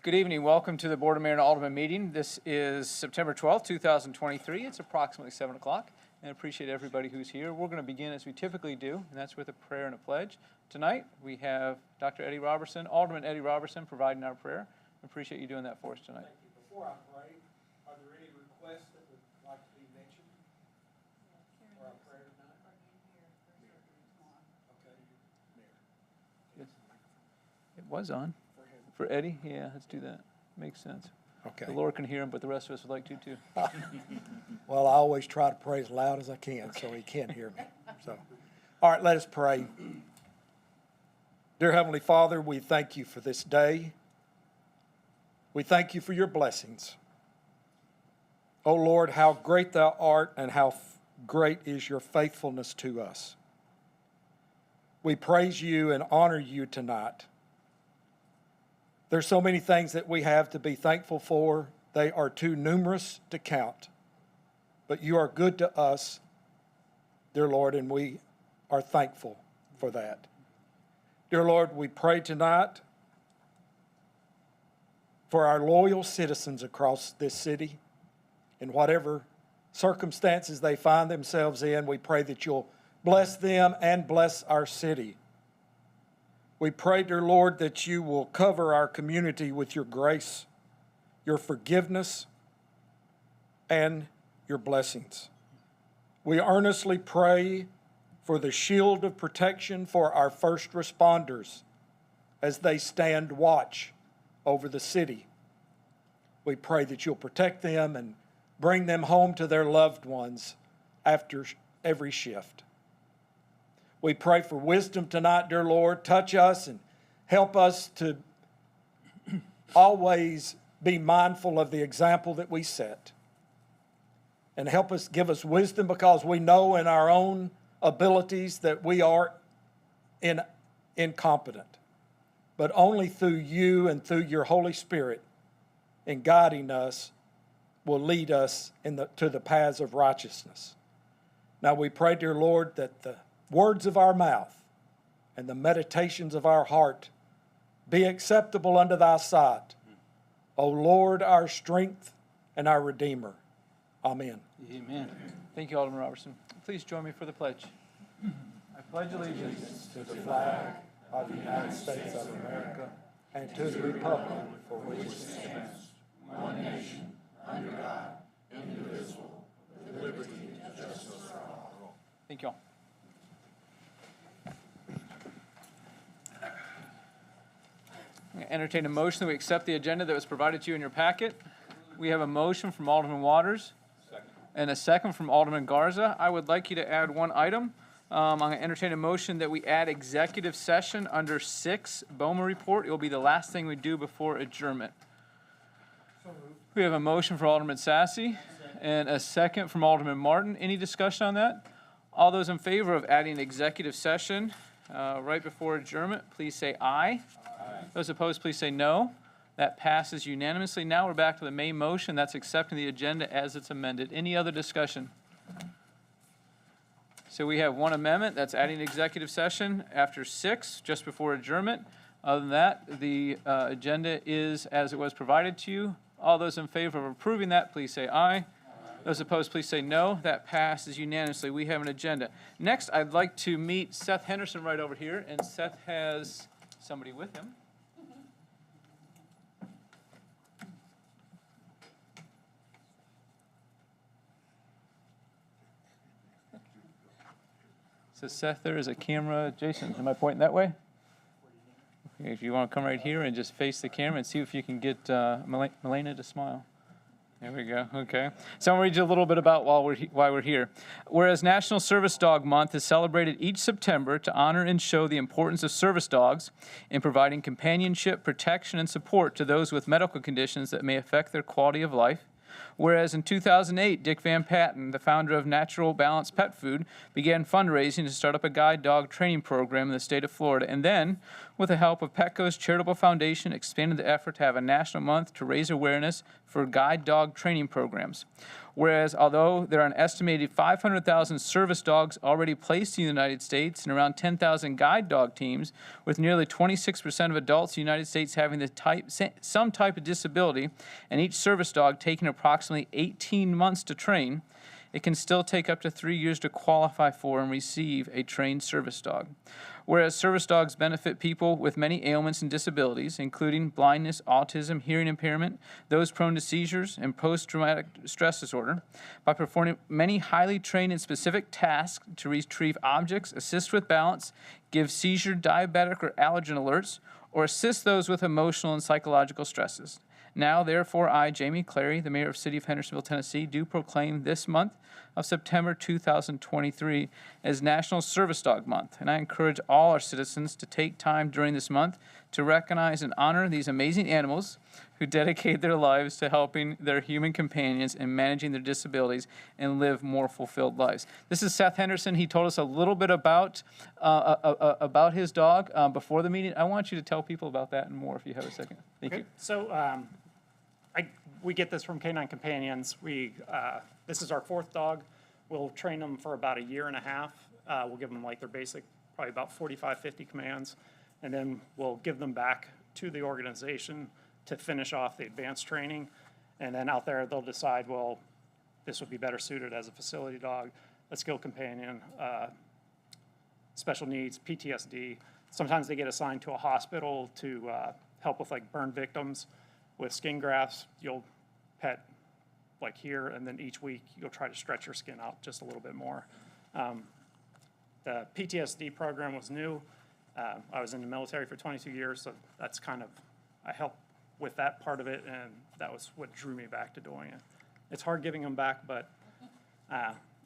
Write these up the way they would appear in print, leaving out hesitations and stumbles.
Good evening. Welcome to the Board of Mayor and Aldermen meeting. This is September 12th, 2023. It's approximately 7 o'clock, and I appreciate everybody who's here. We're going to begin as we typically do, and that's with a prayer and a pledge. Tonight, we have Dr. Eddie Robertson, Alderman Eddie Robertson, providing our prayer. I appreciate you doing that for us tonight. Thank you. Before I pray, are there any requests that would like to be mentioned for our prayer tonight? Okay. Yes. It was on. For Eddie? Yeah, let's do that. Makes sense. Okay. The Lord can hear him, but the rest of us would like to too. Well, I always try to pray as loud as I can so he can hear me. So, all right, let us pray. Dear Heavenly Father, we thank you for this day. We thank you for your blessings. Oh Lord, how great thou art and how great is your faithfulness to us. We praise you and honor you tonight. There's so many things that we have to be thankful for. They are too numerous to count. But you are good to us, dear Lord, and we are thankful for that. Dear Lord, we pray tonight for our loyal citizens across this city. In whatever circumstances they find themselves in, we pray that you'll bless them and bless our city. We pray, dear Lord, that you will cover our community with your grace, your forgiveness, and your blessings. We earnestly pray for the shield of protection for our first responders as they stand watch over the city. We pray that you'll protect them and bring them home to their loved ones after every shift. We pray for wisdom tonight, dear Lord. Touch us and help us to always be mindful of the example that we set. And help us, give us wisdom, because we know in our own abilities that we are incompetent. But only through you and through your Holy Spirit in guiding us will lead us to the paths of righteousness. Now we pray, dear Lord, that the words of our mouth and the meditations of our heart be acceptable unto thy sight, O Lord, our strength and our Redeemer. Amen. Amen. Thank you, Alderman Robertson. Please join me for the pledge. I pledge allegiance To the flag of the United States of America and to the republic for which it stands, one nation, under God, indivisible, with liberty and justice for all. Thank you all. I'm going to entertain a motion that we accept the agenda that was provided to you in your packet. We have a motion from Alderman Waters. Second. And a second from Alderman Garza. I would like you to add one item. I'm going to entertain a motion that we add executive session under 6, BOMA report. It will be the last thing we do before adjournment. We have a motion for Alderman Sassy and a second from Alderman Martin. Any discussion on that? All those in favor of adding executive session right before adjournment, please say aye. Those opposed, please say no. That passes unanimously. Now we're back to the main motion. That's accepting the agenda as it's amended. Any other discussion? So we have one amendment. That's adding executive session after 6, just before adjournment. Other than that, the agenda is as it was provided to you. All those in favor of approving that, please say aye. Those opposed, please say no. That passes unanimously. We have an agenda. Next, I'd like to meet Seth Henderson right over here, and Seth has somebody with him. So Seth, there is a camera. Jason, am I pointing that way? Okay, if you want to come right here and just face the camera and see if you can get Melena to smile. There we go. Okay. So I'm going to read you a little bit about why we're here. Whereas National Service Dog Month is celebrated each September to honor and show the importance of service dogs in providing companionship, protection, and support to those with medical conditions that may affect their quality of life. Whereas in 2008, Dick Van Patten, the founder of Natural Balance Pet Food, began fundraising to start up a guide dog training program in the state of Florida. And then, with the help of Petco's Charitable Foundation, expanded the effort to have a national month to raise awareness for guide dog training programs. Whereas, although there are an estimated 500,000 service dogs already placed in the United States and around 10,000 guide dog teams, with nearly 26% of adults in the United States having some type of disability, and each service dog taking approximately 18 months to train, it can still take up to 3 years to qualify for and receive a trained service dog. Whereas service dogs benefit people with many ailments and disabilities, including blindness, autism, hearing impairment, those prone to seizures, and post-traumatic stress disorder, by performing many highly trained and specific tasks to retrieve objects, assist with balance, give seizure, diabetic, or allergen alerts, or assist those with emotional and psychological stresses. Now, therefore, I, Jamie Clary, the mayor of the city of Hendersonville, Tennessee, do proclaim this month of September 2023 as National Service Dog Month. And I encourage all our citizens to take time during this month to recognize and honor these amazing animals who dedicate their lives to helping their human companions and managing their disabilities and live more fulfilled lives. This is Seth Henderson. He told us a little bit about his dog before the meeting. I want you to tell people about that and more if you have a second. Thank you. So we get this from Canine Companions. This is our fourth dog. We'll train them for about a year and a half. We'll give them like their basic, probably about 45, 50 commands, and then we'll give them back to the organization to finish off the advanced training. And then out there, they'll decide, well, this would be better suited as a facility dog, a skilled companion, special needs, PTSD. Sometimes they get assigned to a hospital to help with like burn victims with skin grafts. You'll pet like here, and then each week you'll try to stretch your skin out just a little bit more. The PTSD program was new. I was in the military for 22 years, so that's kind of, I helped with that part of it, and that was what drew me back to doing it. It's hard giving them back, but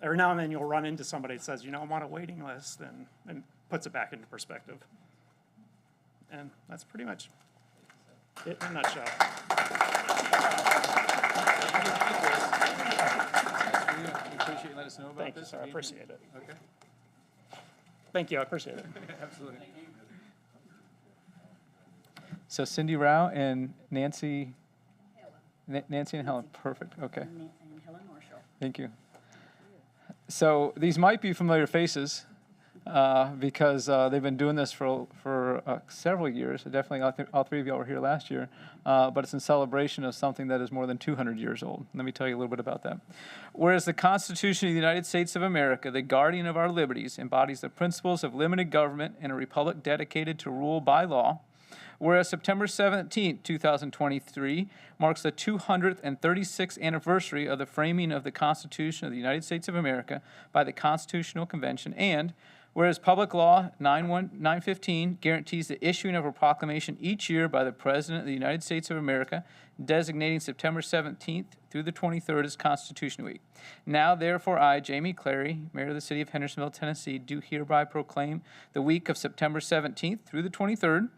every now and then you'll run into somebody that says, you know, I'm on a waiting list, and puts it back into perspective. And that's pretty much it in a nutshell. We appreciate you letting us know about Thank you, this. sir. I appreciate it. Okay. Thank you. I appreciate it. Absolutely. So Cindy Rao and Nancy and Helen. Perfect. Okay. And Helen Marshall. Thank you. So these might be familiar faces because they've been doing this for several years. Definitely all three of y'all were here last year, but it's in celebration of something that is more than 200 years old. Let me tell you a little bit about that. Whereas the Constitution of the United States of America, the guardian of our liberties, embodies the principles of limited government and a republic dedicated to rule by law, whereas September 17, 2023 marks the 236th anniversary of the framing of the Constitution of the United States of America by the Constitutional Convention, and whereas Public Law 915 guarantees the issuing of a proclamation each year by the President of the United States of America designating September 17th through the 23rd as Constitution Week. Now, therefore, I, Jamie Clary, Mayor of the City of Hendersonville, Tennessee, do hereby proclaim the week of September 17th through the 23rd,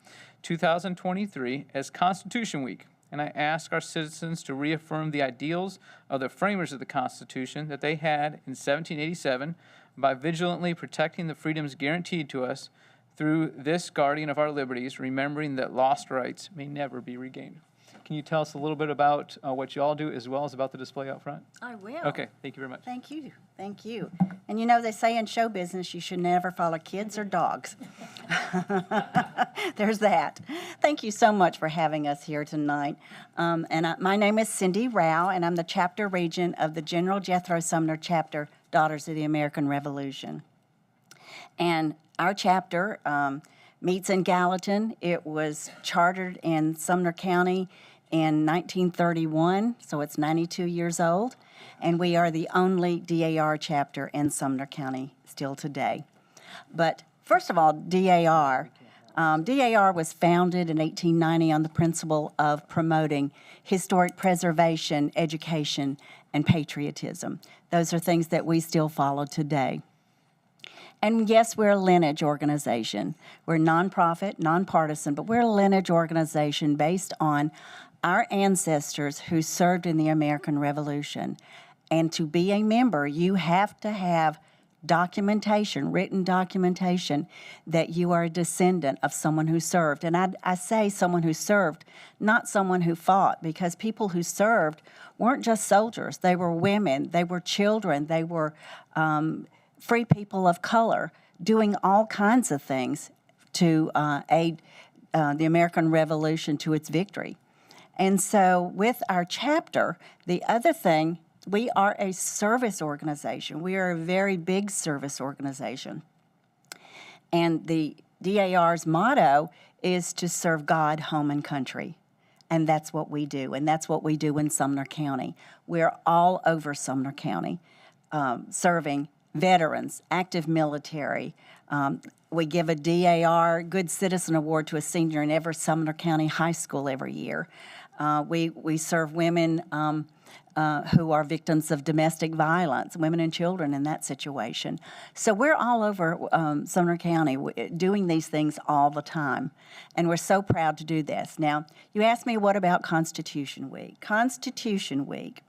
2023 as Constitution Week. And I ask our citizens to reaffirm the ideals of the framers of the Constitution that they had in 1787 by vigilantly protecting the freedoms guaranteed to us through this guardian of our liberties, remembering that lost rights may never be regained. Can you tell us a little bit about what you all do as well as about the display out front? I will. Okay, thank you very much. Thank you. Thank you. And you know, they say in show business you should never follow kids or dogs. There's that. Thank you so much for having us here tonight. My name is Cindy Rao, and I'm the chapter regent of the General Jethro Sumner chapter, Daughters of the American Revolution. And our chapter meets in Gallatin. It was chartered in Sumner County in 1931, so it's 92 years old, and we are the only DAR chapter in Sumner County still today. But first of all, DAR was founded in 1890 on the principle of promoting historic preservation, education, and patriotism. Those are things that we still follow today. And yes, we're a lineage organization. We're nonprofit, nonpartisan, but we're a lineage organization based on our ancestors who served in the American Revolution. And to be a member, you have to have documentation, written documentation, that you are a descendant of someone who served. And I say someone who served, not someone who fought, because people who served weren't just soldiers. They were women, they were children, they were free people of color doing all kinds of things to aid the American Revolution to its victory. And so with our chapter, the other thing, we are a service organization. We are a very big service organization. And the DAR's motto is to serve God, home, and country. And that's what we do. And that's what we do in Sumner County. We're all over Sumner County serving veterans, active military. We give a DAR, Good Citizen Award, to a senior in every Sumner County high school every year. We serve women who are victims of domestic violence, women and children in that situation. So we're all over Sumner County doing these things all the time, and we're so proud to do this. Now, you asked me, what about Constitution Week? Constitution Week,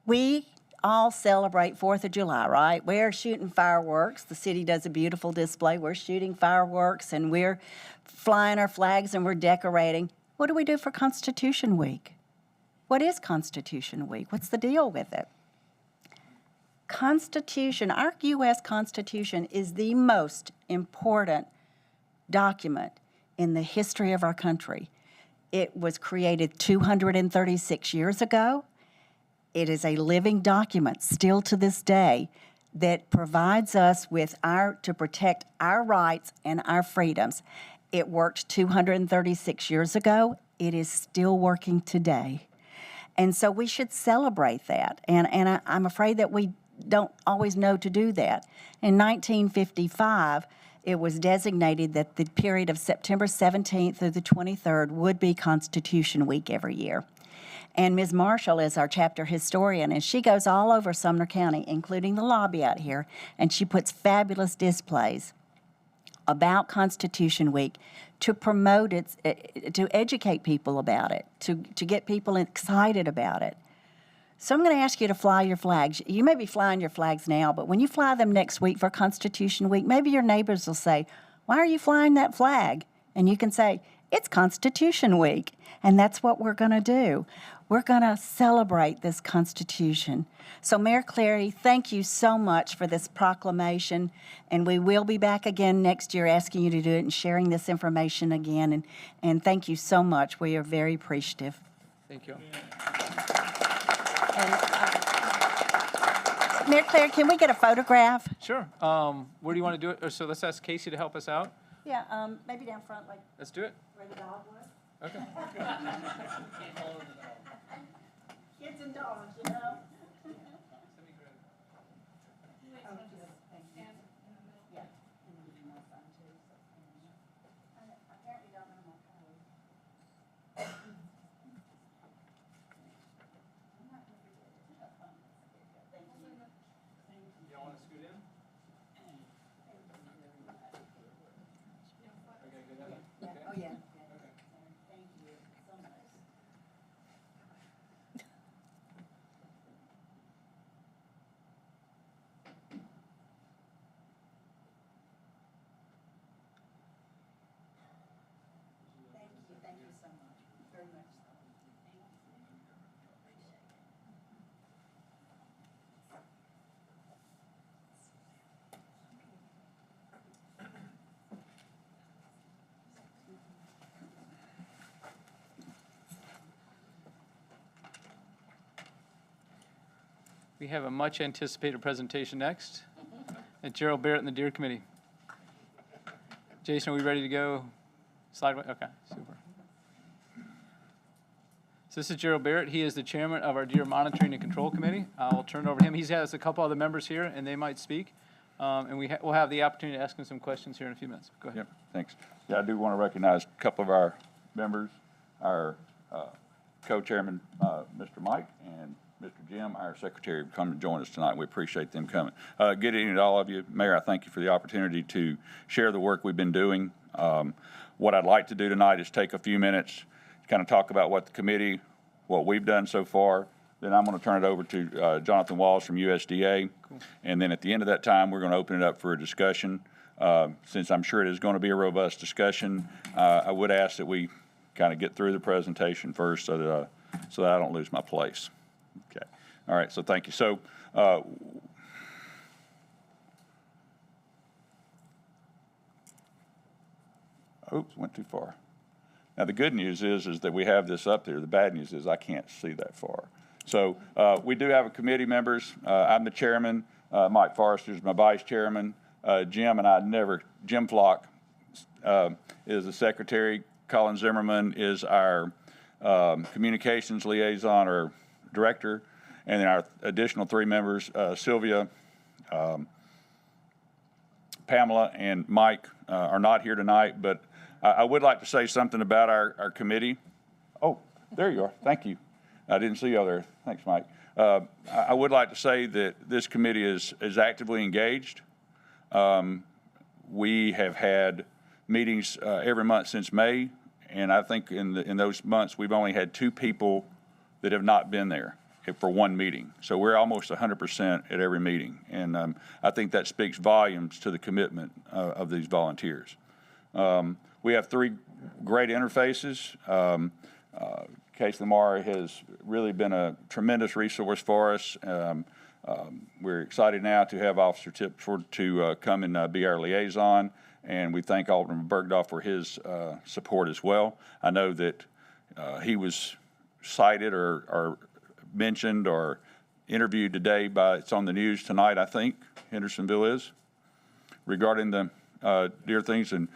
we all celebrate 4th of July, right? We're shooting fireworks. The city does a beautiful display. We're shooting fireworks, and we're flying our flags, and we're decorating. What do we do for Constitution Week? What is Constitution Week? What's the deal with it? Constitution, our U.S. Constitution is the most important document in the history of our country. It was created 236 years ago. It is a living document still to this day that provides us with to protect our rights and our freedoms. It worked 236 years ago. It is still working today. And so we should celebrate that. And I'm afraid that we don't always know to do that. In 1955, it was designated that the period of September 17th through the 23rd would be Constitution Week every year. And Ms. Marshall is our chapter historian, and she goes all over Sumner County, including the lobby out here, and she puts fabulous displays about Constitution Week to promote it, to educate people about it, to get people excited about it. So I'm going to ask you to fly your flags. You may be flying your flags now, but when you fly them next week for Constitution Week, maybe your neighbors will say, "Why are you flying that flag?" And you can say, "It's Constitution Week." And that's what we're going to do. We're going to celebrate this Constitution. So Mayor Clary, thank you so much for this proclamation, and we will be back again next year asking you to do it and sharing this information again. And thank you so much. We are very appreciative. Thank you. And, Mayor Clary, can we get a photograph? Sure. Where do you want to do it? Or so let's ask Casey to help us out. Yeah, maybe down front, like Let's do it. where the dog was. Okay. Kids and dogs, you know? Y'all want to scoot in? Oh, yeah. Thank you so much. Thank you so much, very much so. Thank you. Appreciate it. We have a much anticipated presentation next. And Gerald Barrett and the Deer Committee. Jason, are we ready to go? Slide, okay, super. So this is Gerald Barrett. He is the chairman of our Deer Monitoring and Control Committee. I'll turn it over to him. He has a couple other members here, and they might speak. And we'll have the opportunity to ask him some questions here in a few minutes. Go ahead. Yep, thanks. Yeah, I do want to recognize a couple of our members, our co-chairman, Mr. Mike, and Mr. Jim, our secretary, have come to join us tonight. We appreciate them coming. Good evening to all of you. Mayor, I thank you for the opportunity to share the work we've been doing. What I'd like to do tonight is take a few minutes to kind of talk about what the committee, what we've done so far, then I'm going to turn it over to Jonathan Walls from USDA. And then at the end of that time, we're going to open it up for a discussion. Since I'm sure it is going to be a robust discussion, I would ask that we kind of get through the presentation first so that I don't lose my place. Okay. All right. So thank you. So oops, went too far. Now, the good news is that we have this up there. The bad news is I can't see that far. So we do have a committee members. I'm the chairman. Mike Forrester is my vice chairman. Jim Flock is the secretary. Colin Zimmerman is our communications liaison or director. And then our additional three members, Sylvia, Pamela, and Mike are not here tonight, but I would like to say something about our committee. Oh, there you are. Thank you. I didn't see you over there. Thanks, Mike. I would like to say that this committee is actively engaged. We have had meetings every month since May, and I think in those months we've only had 2 people that have not been there for one meeting. So we're almost 100% at every meeting, and I think that speaks volumes to the commitment of these volunteers. We have 3 great interfaces. Case Lamar has really been a tremendous resource for us. We're excited now to have Officer Tipford to come and be our liaison, and we thank Alderman Bergdorf for his support as well. I know that he was cited or mentioned or interviewed today it's on the news tonight, I think, Hendersonville is, regarding the deer things, and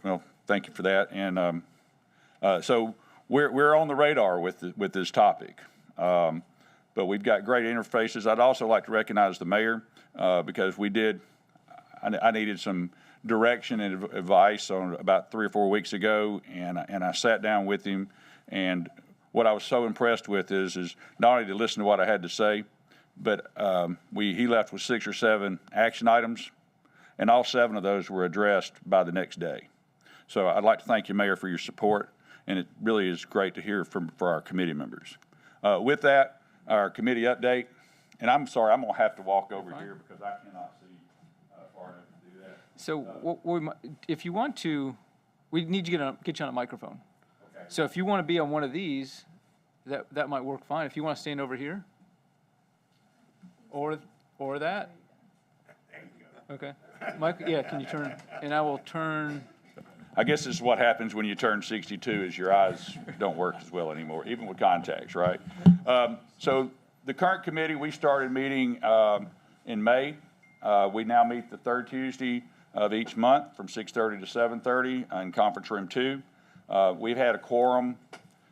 well, thank you for that. And so we're on the radar with this topic. But we've got great interfaces. I'd also like to recognize the mayor because I needed some direction and advice on about 3 or 4 weeks ago, and I sat down with him, and what I was so impressed with is not only to listen to what I had to say, but he left with 6 or 7 action items, and all 7 of those were addressed by the next day. So I'd like to thank you, Mayor, for your support, and it really is great to hear for our committee members. With that, our committee update, and I'm sorry, I'm going to have to walk over here because I cannot see far enough to do that. So if you want to, we need to get you on a microphone. Okay. So if you want to be on one of these, that might work fine. If you want to stand over here, or that. There you go. Okay. Mike, yeah, can you turn, and I will turn. I guess this is what happens when you turn 62 is your eyes don't work as well anymore, even with contacts, right? So the current committee, we started meeting in May. We now meet the 3rd Tuesday of each month from 6:30 to 7:30 in Conference Room 2. We've had a quorum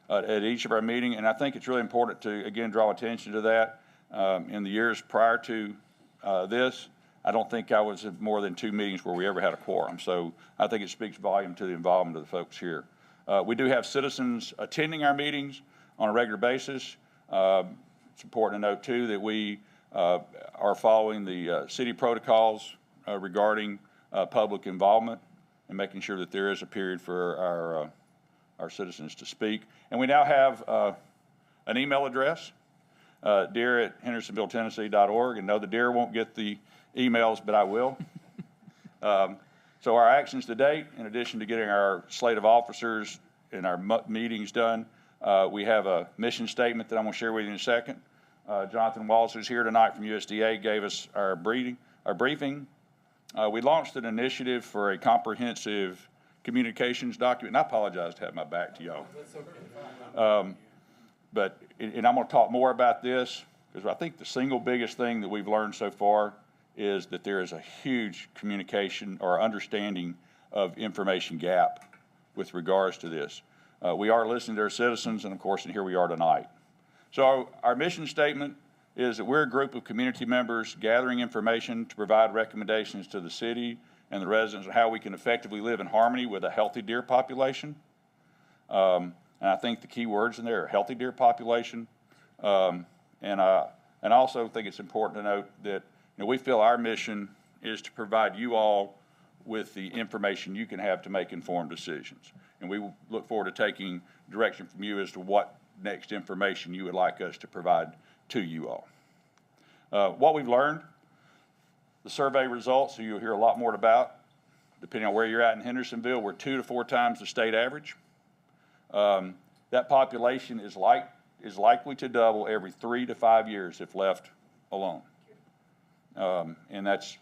at each of our meetings, and I think it's really important to, again, draw attention to that. In the years prior to this, I don't think I was at more than 2 meetings where we ever had a quorum. So I think it speaks volume to the involvement of the folks here. We do have citizens attending our meetings on a regular basis. It's important to note, too, that we are following the city protocols regarding public involvement and making sure that there is a period for our citizens to speak. And we now have an email address, deer@hendersonvilletennessee.org. And no, the deer won't get the emails, but I will. So our actions to date, in addition to getting our slate of officers and our meetings done, we have a mission statement that I'm going to share with you in a second. Jonathan Walls, who's here tonight from USDA, gave us our briefing. We launched an initiative for a comprehensive communications document, and I apologize to have my back to y'all. And I'm going to talk more about this because I think the single biggest thing that we've learned so far is that there is a huge communication or understanding of information gap with regards to this. We are listening to our citizens, and of course, and here we are tonight. So our mission statement is that we're a group of community members gathering information to provide recommendations to the city and the residents on how we can effectively live in harmony with a healthy deer population. And I think the key words in there are healthy deer population. And I also think it's important to note that we feel our mission is to provide you all with the information you can have to make informed decisions. And we look forward to taking direction from you as to what next information you would like us to provide to you all. What we've learned, the survey results, so you'll hear a lot more about, depending on where you're at in Hendersonville, we're 2 to 4 times the state average. That population is likely to double every 3 to 5 years if left alone. And that's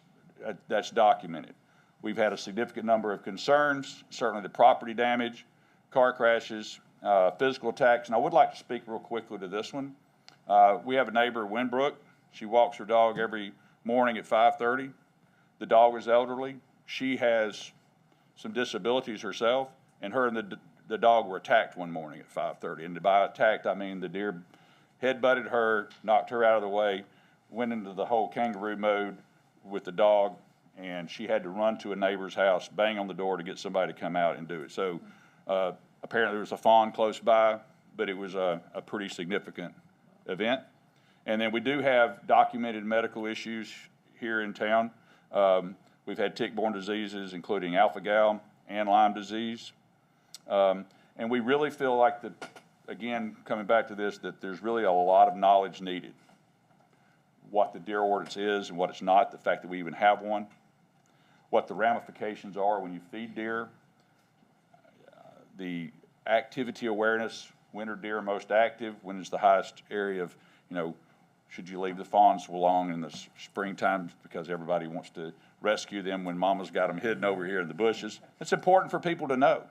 documented. We've had a significant number of concerns, certainly the property damage, car crashes, physical attacks, and I would like to speak real quickly to this one. We have a neighbor, Winbrook. She walks her dog every morning at 5:30. The dog is elderly. She has some disabilities herself, and her and the dog were attacked one morning at 5:30. And by attacked, I mean the deer head-butted her, knocked her out of the way, went into the whole kangaroo mode with the dog, and she had to run to a neighbor's house, bang on the door to get somebody to come out and do it. So apparently there was a fawn close by, but it was a pretty significant event. And then we do have documented medical issues here in town. We've had tick-borne diseases, including alpha-gal and Lyme disease. And we really feel like that, again, coming back to this, that there's really a lot of knowledge needed. What the deer ordinance is and what it's not, the fact that we even have one, what the ramifications are when you feed deer, the activity awareness, when are deer most active, when is the highest area of, should you leave the fawns along in the springtime because everybody wants to rescue them when mama's got them hidden over here in the bushes. It's important for people to know.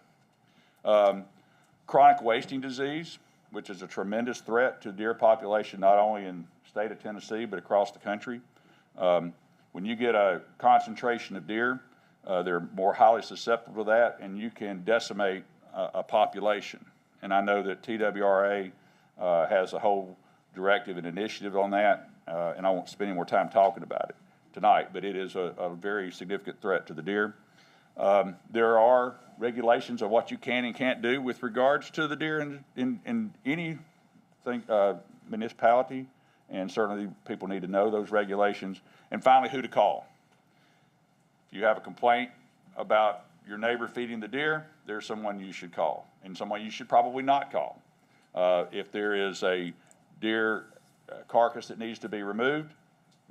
Chronic wasting disease, which is a tremendous threat to deer population, not only in the state of Tennessee, but across the country. When you get a concentration of deer, they're more highly susceptible to that, and you can decimate a population. And I know that TWRA has a whole directive and initiative on that, and I won't spend any more time talking about it tonight, but it is a very significant threat to the deer. There are regulations of what you can and can't do with regards to the deer in any municipality, and certainly people need to know those regulations. And finally, who to call. If you have a complaint about your neighbor feeding the deer, there's someone you should call, and someone you should probably not call. If there is a deer carcass that needs to be removed,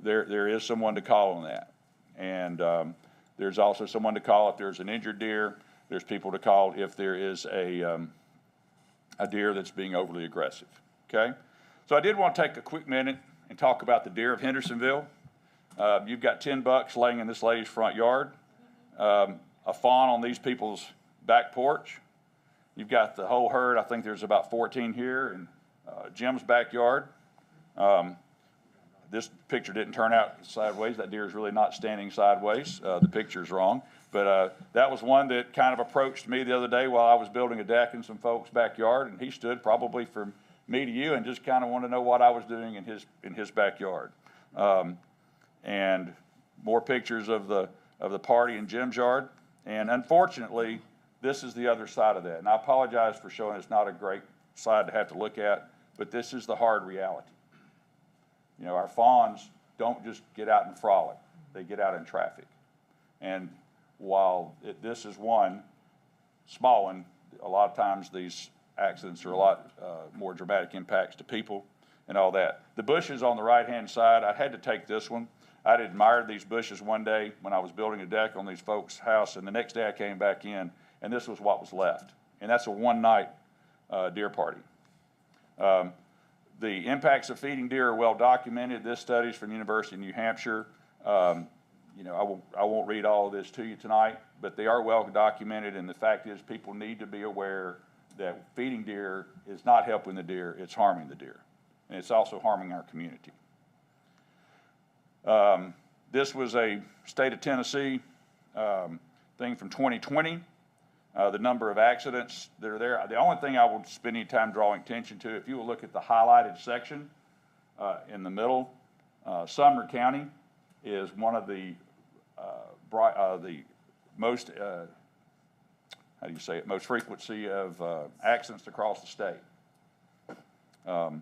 there is someone to call on that. And there's also someone to call if there's an injured deer. There's people to call if there is a deer that's being overly aggressive, okay? So I did want to take a quick minute and talk about the deer of Hendersonville. You've got 10 bucks laying in this lady's front yard, a fawn on these people's back porch. You've got the whole herd. I think there's about 14 here in Jim's backyard. This picture didn't turn out sideways. That deer is really not standing sideways. The picture's wrong. But that was one that kind of approached me the other day while I was building a deck in some folks' backyard, and he stood probably from me to you and just kind of wanted to know what I was doing in his backyard. And more pictures of the party in Jim's yard. And unfortunately, this is the other side of that. And I apologize for showing it's not a great side to have to look at, but this is the hard reality. Our fawns don't just get out and frolic. They get out in traffic. And while this is one small one, a lot of times these accidents are a lot more dramatic impacts to people and all that. The bushes on the right-hand side, I had to take this one. I'd admired these bushes one day when I was building a deck on these folks' house, and the next day I came back in, and this was what was left. And that's a one-night deer party. The impacts of feeding deer are well documented. This study is from the University of New Hampshire. I won't read all of this to you tonight, but they are well documented, and the fact is people need to be aware that feeding deer is not helping the deer, it's harming the deer. And it's also harming our community. This was a state of Tennessee thing from 2020. The number of accidents that are there. The only thing I will spend any time drawing attention to, if you will look at the highlighted section in the middle, Sumner County is one of the most, most frequency of accidents across the state. Of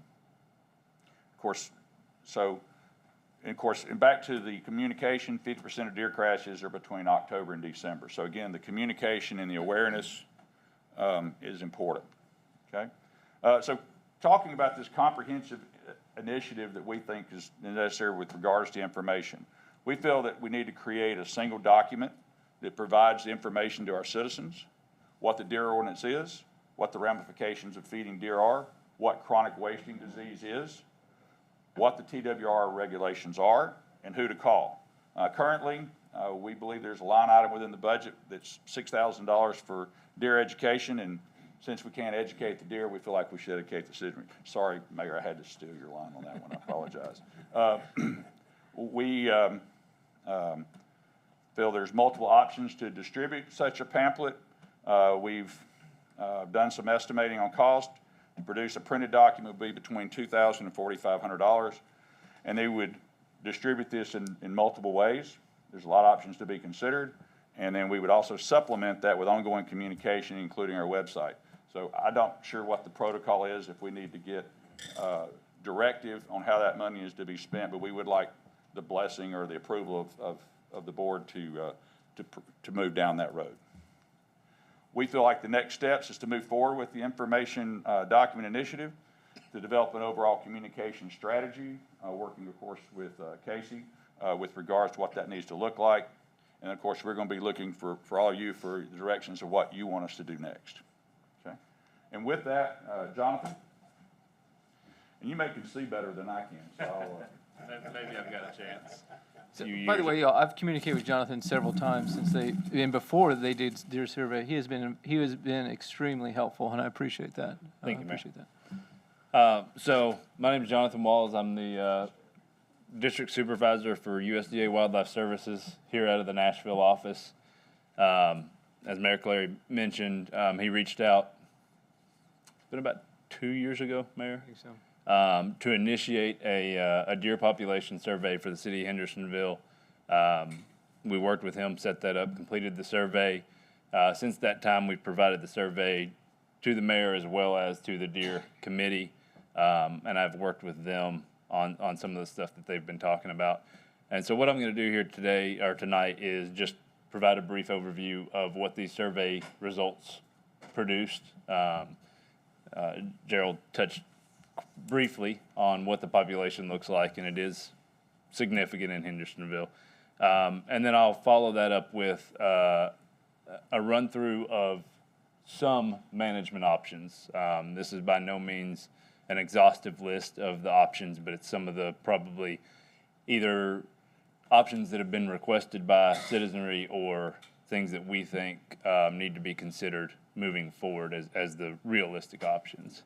course, and back to the communication, 50% of deer crashes are between October and December. So again, the communication and the awareness is important, okay? So talking about this comprehensive initiative that we think is necessary with regards to information. We feel that we need to create a single document that provides the information to our citizens, what the deer ordinance is, what the ramifications of feeding deer are, what chronic wasting disease is, what the TWR regulations are, and who to call. Currently, we believe there's a line item within the budget that's $6,000 for deer education, and since we can't educate the deer, we feel like we should educate the citizenry. Sorry, Mayor, I had to steal your line on that one. I apologize. We feel there's multiple options to distribute such a pamphlet. We've done some estimating on cost. To produce a printed document would be between $2,000 and $4,500, and they would distribute this in multiple ways. There's a lot of options to be considered, and then we would also supplement that with ongoing communication, including our website. So I don't sure what the protocol is, if we need to get directive on how that money is to be spent, but we would like the blessing or the approval of the board to move down that road. We feel like the next steps is to move forward with the information document initiative, to develop an overall communication strategy, working, of course, with Casey with regards to what that needs to look like. And, of course, we're going to be looking for all of you for directions of what you want us to do next. Okay? And with that, Jonathan, and you make him see better than I can, so I'll, maybe I've got a chance. So, by the way, y'all, I've communicated with Jonathan several times since and before they did deer survey. He has been extremely helpful, and I appreciate that. Thank you, Mayor. Appreciate that. So my name is Jonathan Walls. I'm the district supervisor for USDA Wildlife Services here out of the Nashville office. As Mayor Clary mentioned, he reached out, it's been about 2 years ago, Mayor? I think so. To initiate a deer population survey for the city of Hendersonville. We worked with him, set that up, completed the survey. Since that time, we've provided the survey to the mayor as well as to the deer committee, and I've worked with them on some of the stuff that they've been talking about. And so what I'm going to do here today or tonight is just provide a brief overview of what these survey results produced. Gerald touched briefly on what the population looks like, and it is significant in Hendersonville. And then I'll follow that up with a run through of some management options. This is by no means an exhaustive list of the options, but it's some of the probably either options that have been requested by citizenry or things that we think need to be considered moving forward as the realistic options.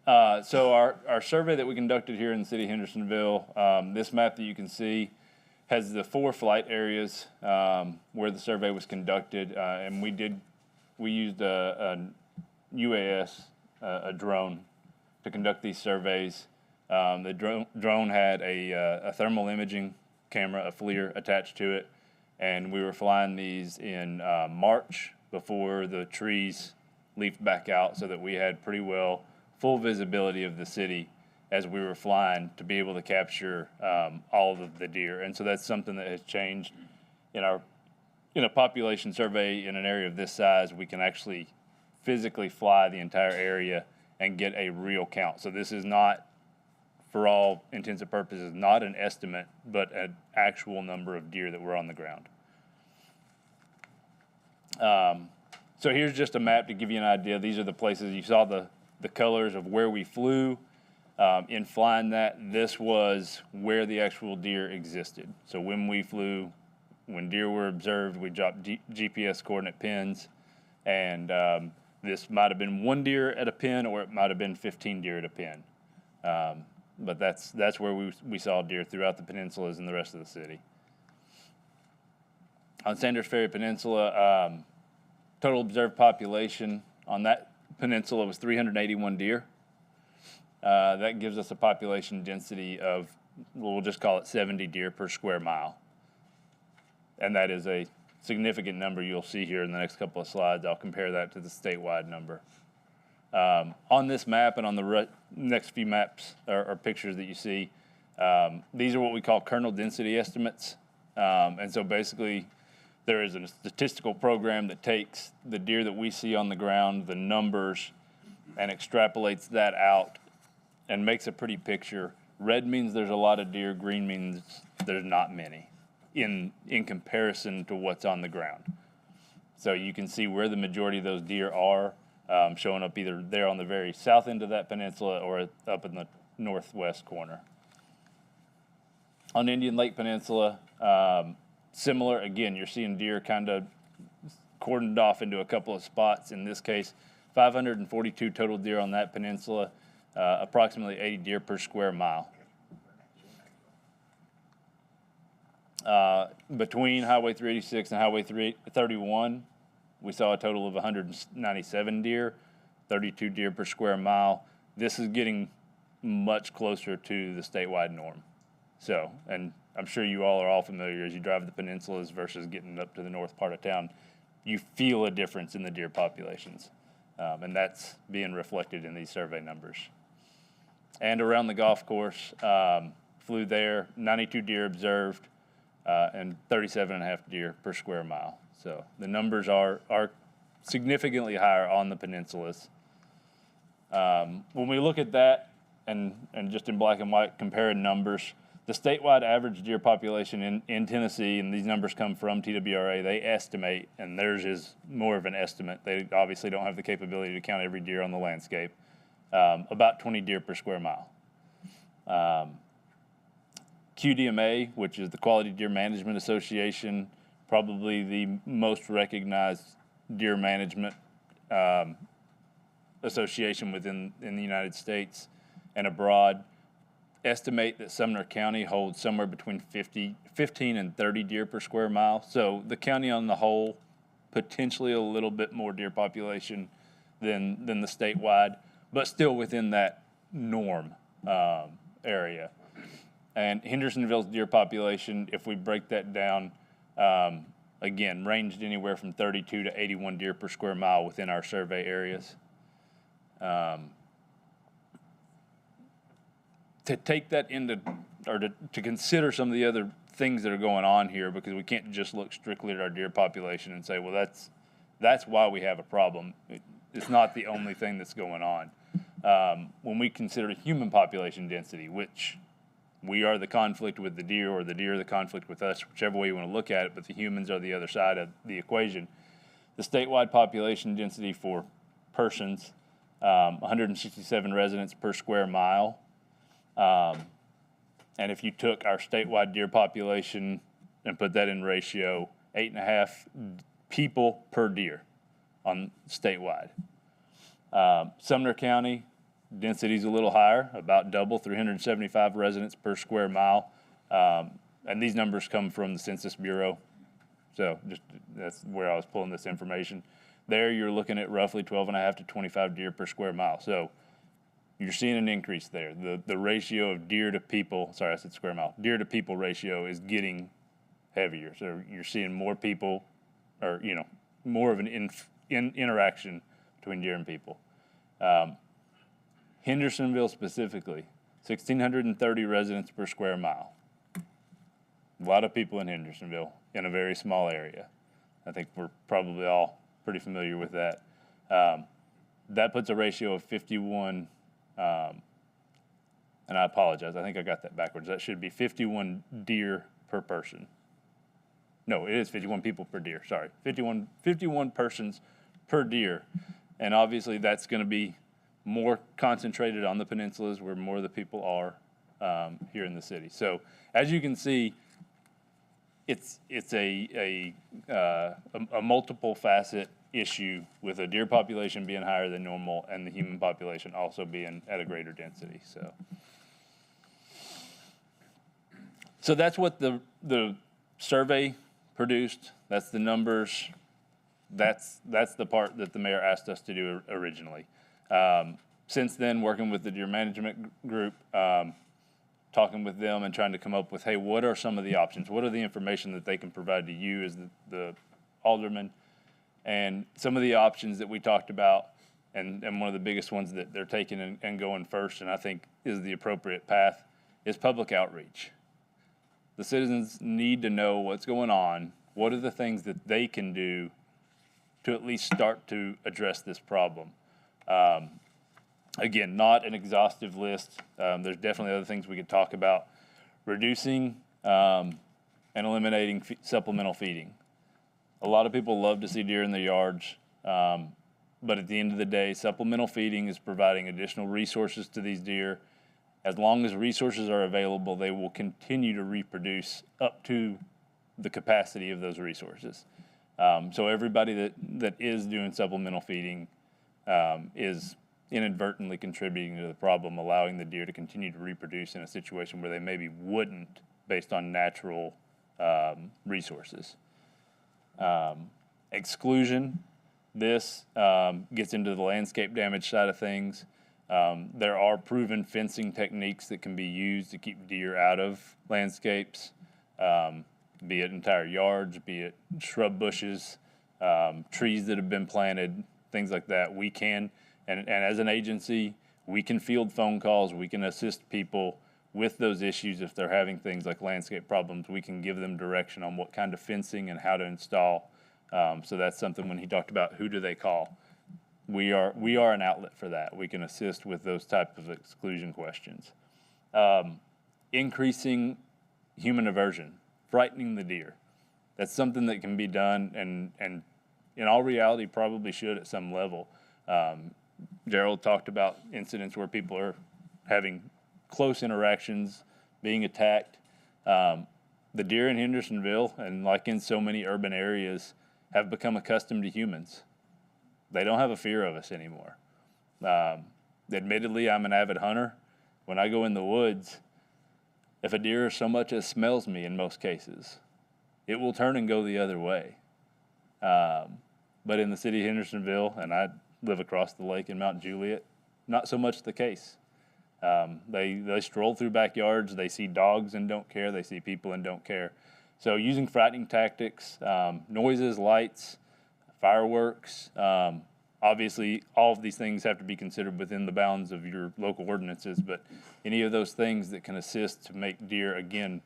So our survey that we conducted here in the city of Hendersonville, this map that you can see has the 4 flight areas where the survey was conducted, and we used a UAS, a drone, to conduct these surveys. The drone had a thermal imaging camera, a FLIR, attached to it, and we were flying these in March before the trees leafed back out, so that we had pretty well full visibility of the city as we were flying to be able to capture all of the deer. And so that's something that has changed in a population survey in an area of this size. We can actually physically fly the entire area and get a real count. So this is not, for all intents and purposes, not an estimate, but an actual number of deer that were on the ground. So here's just a map to give you an idea. These are the places you saw the colors of where we flew. In flying that, this was where the actual deer existed. So when we flew, when deer were observed, we dropped GPS coordinate pins, and this might have been 1 deer at a pin, or it might have been 15 deer at a pin. But that's where we saw deer throughout the peninsulas and the rest of the city. On Sanders Ferry Peninsula, total observed population on that peninsula was 381 deer. That gives us a population density of, we'll just call it 70 deer per square mile. And that is a significant number you'll see here in the next couple of slides. I'll compare that to the statewide number. On this map and on the next few maps or pictures that you see, these are what we call kernel density estimates. And so basically, there is a statistical program that takes the deer that we see on the ground, the numbers, and extrapolates that out and makes a pretty picture. Red means there's a lot of deer, green means there's not many in comparison to what's on the ground. So you can see where the majority of those deer are, showing up either there on the very south end of that peninsula or up in the northwest corner. On Indian Lake Peninsula, similar, again, you're seeing deer kind of cordoned off into a couple of spots. In this case, 542 total deer on that peninsula, approximately 80 deer per square mile. Between Highway 386 and Highway 331, we saw a total of 197 deer, 32 deer per square mile. This is getting much closer to the statewide norm. So, and I'm sure you all are all familiar as you drive the peninsulas versus getting up to the north part of town, you feel a difference in the deer populations. And that's being reflected in these survey numbers. And around the golf course, flew there, 92 deer observed, and 37.5 deer per square mile. So the numbers are significantly higher on the peninsulas. When we look at that, and just in black and white, comparing numbers, the statewide average deer population in Tennessee, and these numbers come from TWRA, they estimate, and theirs is more of an estimate. They obviously don't have the capability to count every deer on the landscape. About 20 deer per square mile. QDMA, which is the Quality Deer Management Association, probably the most recognized deer management association in the United States and abroad, estimate that Sumner County holds somewhere between 15 and 30 deer per square mile. So the county on the whole, potentially a little bit more deer population than the statewide, but still within that norm area. And Hendersonville's deer population, if we break that down, again, ranged anywhere from 32 to 81 deer per square mile within our survey areas. To take that into, or to consider some of the other things that are going on here, because we can't just look strictly at our deer population and say, well, that's why we have a problem. It's not the only thing that's going on. When we consider human population density, which we are the conflict with the deer, or the deer are the conflict with us, whichever way you want to look at it, but the humans are the other side of the equation. The statewide population density for persons, 167 residents per square mile. And if you took our statewide deer population and put that in ratio, 8.5 people per deer on statewide. Sumner County, density's a little higher, about double, 375 residents per square mile. And these numbers come from the Census Bureau. So that's where I was pulling this information. There you're looking at roughly 12.5 to 25 deer per square mile. So you're seeing an increase there. The ratio of deer to people, sorry, I said square mile, deer to people ratio is getting heavier. So you're seeing more people, or, more of an interaction between deer and people. Hendersonville specifically, 1,630 residents per square mile. A lot of people in Hendersonville in a very small area. I think we're probably all pretty familiar with that. That puts a ratio of 51, and I apologize, I think I got that backwards. That should be 51 deer per person. No, it is 51 people per deer, sorry. 51 persons per deer. And obviously that's going to be more concentrated on the peninsulas where more of the people are here in the city. So as you can see, it's a multiple facet issue with a deer population being higher than normal and the human population also being at a greater density. So that's what the survey produced. That's the numbers. That's the part that the mayor asked us to do originally. Since then, working with the deer management group, talking with them and trying to come up with, hey, what are some of the options? What are the information that they can provide to you as the aldermen? And some of the options that we talked about, and one of the biggest ones that they're taking and going first, and I think is the appropriate path, is public outreach. The citizens need to know what's going on. What are the things that they can do to at least start to address this problem? Again, not an exhaustive list. There's definitely other things we could talk about. Reducing and eliminating supplemental feeding. A lot of people love to see deer in their yards, but at the end of the day, supplemental feeding is providing additional resources to these deer. As long as resources are available, they will continue to reproduce up to the capacity of those resources. So everybody that is doing supplemental feeding is inadvertently contributing to the problem, allowing the deer to continue to reproduce in a situation where they maybe wouldn't based on natural resources. Exclusion, this gets into the landscape damage side of things. There are proven fencing techniques that can be used to keep deer out of landscapes, be it entire yards, be it shrub bushes, trees that have been planted, things like that. We can, and as an agency, we can field phone calls, we can assist people with those issues if they're having things like landscape problems. We can give them direction on what kind of fencing and how to install. So that's something when he talked about who do they call. We are an outlet for that. We can assist with those type of exclusion questions. Increasing human aversion, frightening the deer. That's something that can be done and in all reality probably should at some level. Gerald talked about incidents where people are having close interactions, being attacked. The deer in Hendersonville, and like in so many urban areas, have become accustomed to humans. They don't have a fear of us anymore. Admittedly, I'm an avid hunter. When I go in the woods, if a deer so much as smells me in most cases, it will turn and go the other way. But in the city of Hendersonville, and I live across the lake in Mount Juliet, not so much the case. They stroll through backyards, they see dogs and don't care, they see people and don't care. So using frightening tactics, noises, lights, fireworks, obviously all of these things have to be considered within the bounds of your local ordinances, but any of those things that can assist to make deer, again,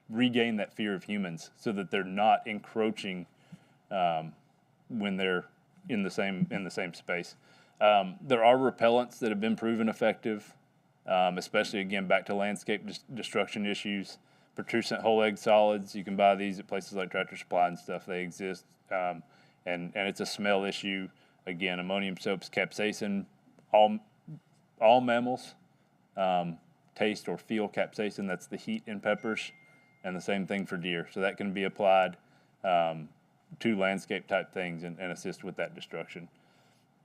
regain that fear of humans so that they're not encroaching when they're in the same space. There are repellents that have been proven effective, especially, again, back to landscape destruction issues. Protrucent whole egg solids, you can buy these at places like Tractor Supply and stuff. They exist, and it's a smell issue. Again, ammonium soaps, capsaicin, all mammals taste or feel capsaicin. That's the heat in peppers, and the same thing for deer. So that can be applied to landscape type things and assist with that destruction.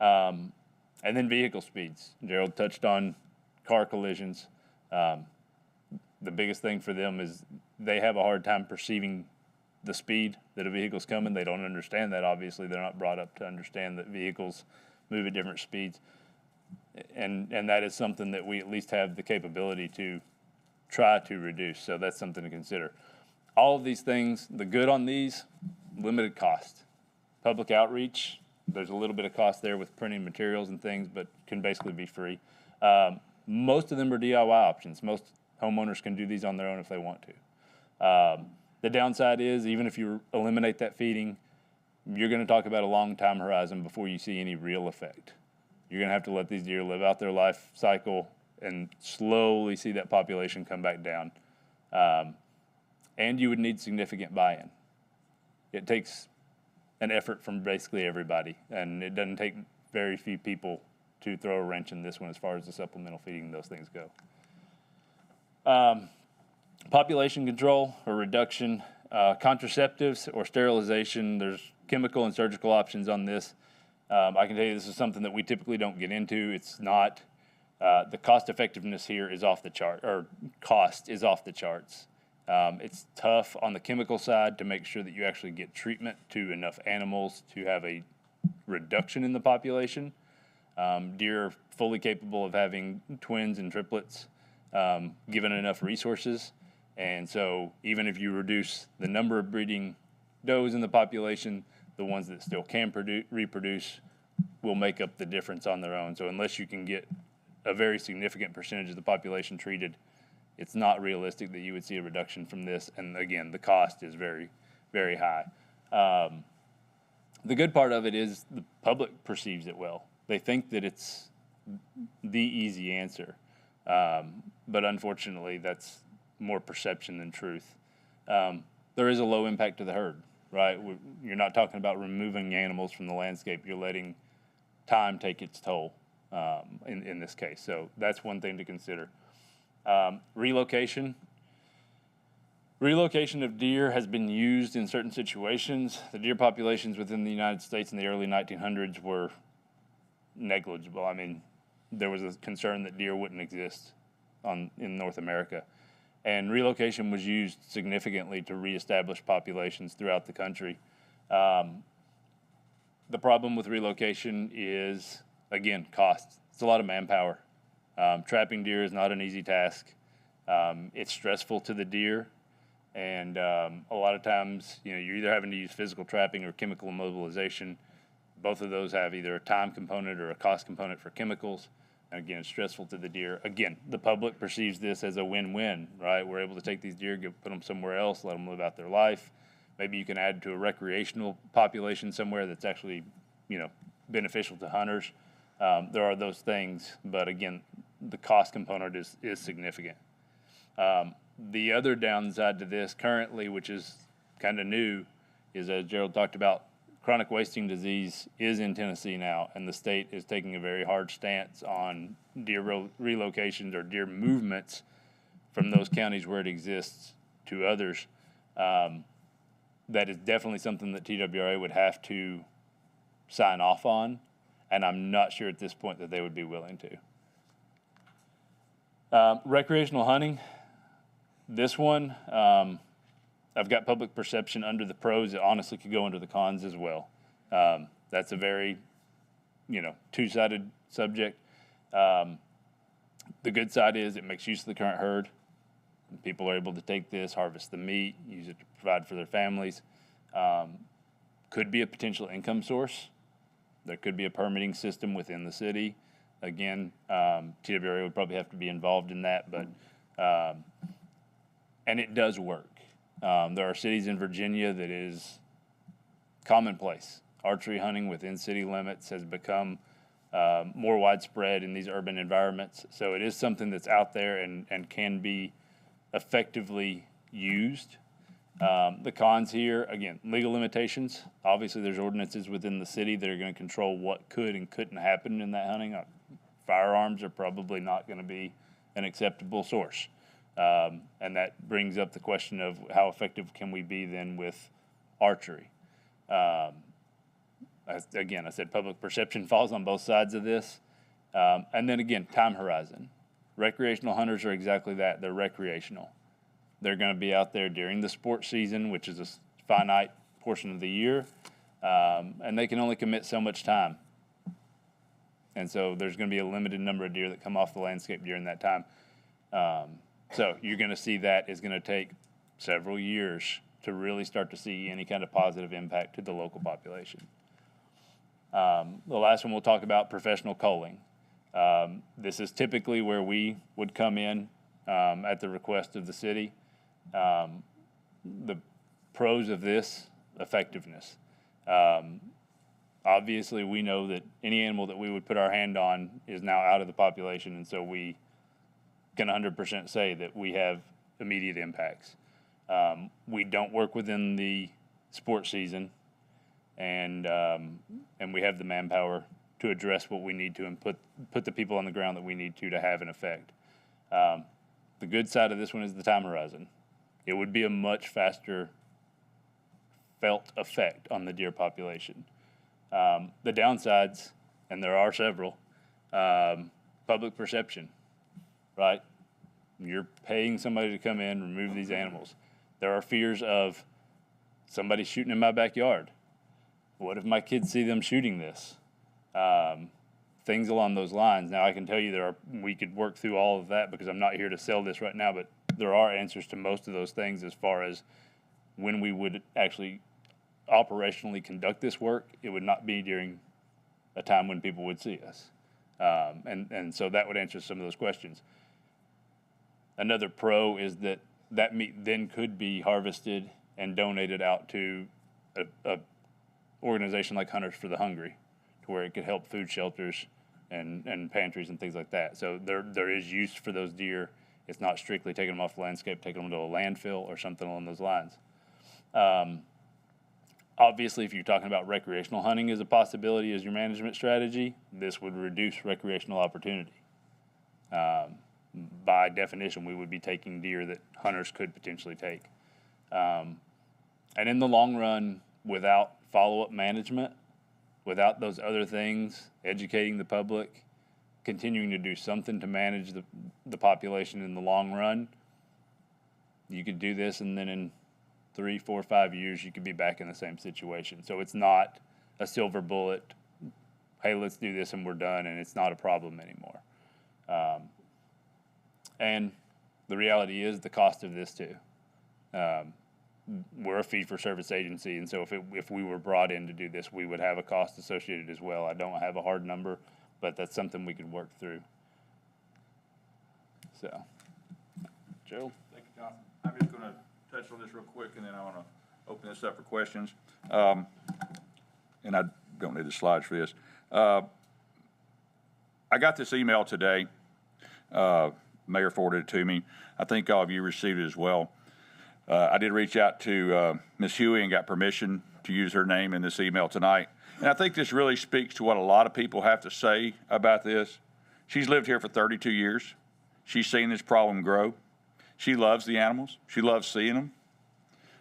And then vehicle speeds. Gerald touched on car collisions. The biggest thing for them is they have a hard time perceiving the speed that a vehicle's coming. They don't understand that, obviously. They're not brought up to understand that vehicles move at different speeds. And that is something that we at least have the capability to try to reduce. So that's something to consider. All of these things, the good on these, limited cost. Public outreach, there's a little bit of cost there with printing materials and things, but can basically be free. Most of them are DIY options. Most homeowners can do these on their own if they want to. The downside is, even if you eliminate that feeding, you're going to talk about a long time horizon before you see any real effect. You're going to have to let these deer live out their life cycle and slowly see that population come back down. And you would need significant buy-in. It takes an effort from basically everybody, and it doesn't take very few people to throw a wrench in this one as far as the supplemental feeding, those things go. Population control or reduction, contraceptives or sterilization, there's chemical and surgical options on this. I can tell you this is something that we typically don't get into. It's not, the cost effectiveness here is off the chart, or cost is off the charts. It's tough on the chemical side to make sure that you actually get treatment to enough animals to have a reduction in the population. Deer are fully capable of having twins and triplets given enough resources. And so even if you reduce the number of breeding does in the population, the ones that still can reproduce will make up the difference on their own. So unless you can get a very significant percentage of the population treated, it's not realistic that you would see a reduction from this. And again, the cost is very, very high. The good part of it is the public perceives it well. They think that it's the easy answer. But unfortunately, that's more perception than truth. There is a low impact to the herd, right? You're not talking about removing animals from the landscape. You're letting time take its toll in this case. So that's one thing to consider. Relocation of deer has been used in certain situations. The deer populations within the United States in the early 1900s were negligible. I mean, there was a concern that deer wouldn't exist in North America. And relocation was used significantly to reestablish populations throughout the country. The problem with relocation is, again, cost. It's a lot of manpower. Trapping deer is not an easy task. It's stressful to the deer. And a lot of times, you're either having to use physical trapping or chemical immobilization. Both of those have either a time component or a cost component for chemicals. And again, it's stressful to the deer. Again, the public perceives this as a win-win, right? We're able to take these deer, put them somewhere else, let them live out their life. Maybe you can add to a recreational population somewhere that's actually, beneficial to hunters. There are those things, but again, the cost component is significant. The other downside to this currently, which is kind of new, is as Gerald talked about, chronic wasting disease is in Tennessee now, and the state is taking a very hard stance on deer relocations or deer movements from those counties where it exists to others. That is definitely something that TWRA would have to sign off on, and I'm not sure at this point that they would be willing to. Recreational hunting. This one, I've got public perception under the pros. It honestly could go under the cons as well. That's a very, two-sided subject. The good side is it makes use of the current herd. People are able to take this, harvest the meat, use it to provide for their families. Could be a potential income source. There could be a permitting system within the city. Again, TWRA would probably have to be involved in that, but and it does work. There are cities in Virginia that is commonplace. Archery hunting within city limits has become more widespread in these urban environments. So it is something that's out there and can be effectively used. The cons here, again, legal limitations. Obviously, there's ordinances within the city that are going to control what could and couldn't happen in that hunting. Firearms are probably not going to be an acceptable source. And that brings up the question of how effective can we be then with archery. Again, I said public perception falls on both sides of this. And then again, time horizon. Recreational hunters are exactly that. They're recreational. They're going to be out there during the sports season, which is a finite portion of the year, and they can only commit so much time. And so there's going to be a limited number of deer that come off the landscape during that time. So you're going to see that is going to take several years to really start to see any kind of positive impact to the local population. The last one we'll talk about, professional culling. This is typically where we would come in at the request of the city. The pros of this, effectiveness. Obviously, we know that any animal that we would put our hand on is now out of the population, and so we can 100% say that we have immediate impacts. We don't work within the sports season, and we have the manpower to address what we need to and put the people on the ground that we need to have an effect. The good side of this one is the time horizon. It would be a much faster felt effect on the deer population. The downsides, and there are several, public perception, right? You're paying somebody to come in, remove these animals. There are fears of somebody shooting in my backyard. What if my kids see them shooting this? Things along those lines. Now, I can tell you we could work through all of that because I'm not here to sell this right now, but there are answers to most of those things as far as when we would actually operationally conduct this work. It would not be during a time when people would see us. And so that would answer some of those questions. Another pro is that meat then could be harvested and donated out to a organization like Hunters for the Hungry, to where it could help food shelters and pantries and things like that. So there is use for those deer. It's not strictly taking them off the landscape, taking them to a landfill or something along those lines. Obviously, if you're talking about recreational hunting as a possibility as your management strategy, this would reduce recreational opportunity. By definition, we would be taking deer that hunters could potentially take. And in the long run, without follow-up management, without those other things, educating the public, continuing to do something to manage the population in the long run, you could do this, and then in 3, 4, 5 years, you could be back in the same situation. So it's not a silver bullet, hey, let's do this and we're done, and it's not a problem anymore. And the reality is the cost of this too. We're a fee-for-service agency, and so if we were brought in to do this, we would have a cost associated as well. I don't have a hard number, but that's something we could work through. So, Joe? Thank you, Jonathan. I'm just going to touch on this real quick, and then I want to open this up for questions. And I don't need the slides for this. I got this email today. Mayor forwarded it to me. I think all of you received it as well. I did reach out to Ms. Huey and got permission to use her name in this email tonight. And I think this really speaks to what a lot of people have to say about this. She's lived here for 32 years. She's seen this problem grow. She loves the animals. She loves seeing them.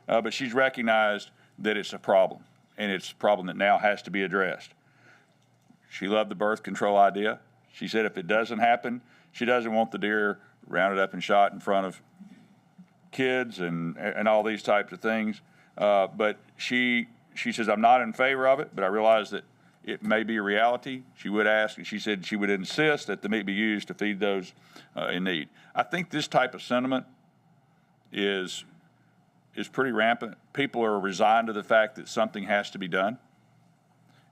But she's recognized that it's a problem, and it's a problem that now has to be addressed. She loved the birth control idea. She said if it doesn't happen, she doesn't want the deer rounded up and shot in front of kids and all these types of things. But she says, I'm not in favor of it, but I realize that it may be a reality. She would ask, and she said she would insist that the meat be used to feed those in need. I think this type of sentiment is pretty rampant. People are resigned to the fact that something has to be done,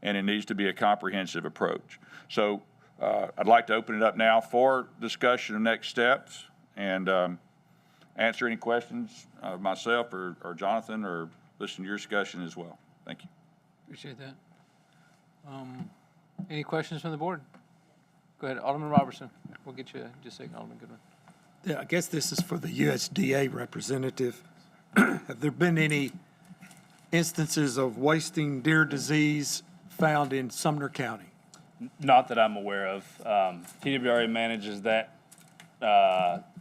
and it needs to be a comprehensive approach. So I'd like to open it up now for discussion of next steps and answer any questions of myself or Jonathan, or listen to your discussion as well. Thank you. Appreciate that. Any questions from the board? Go ahead, Alderman Robertson. We'll get you just a second, Alderman Goodwin. Yeah, I guess this is for the USDA representative. Have there been any instances of wasting deer disease found in Sumner County? Not that I'm aware of. TWRA manages that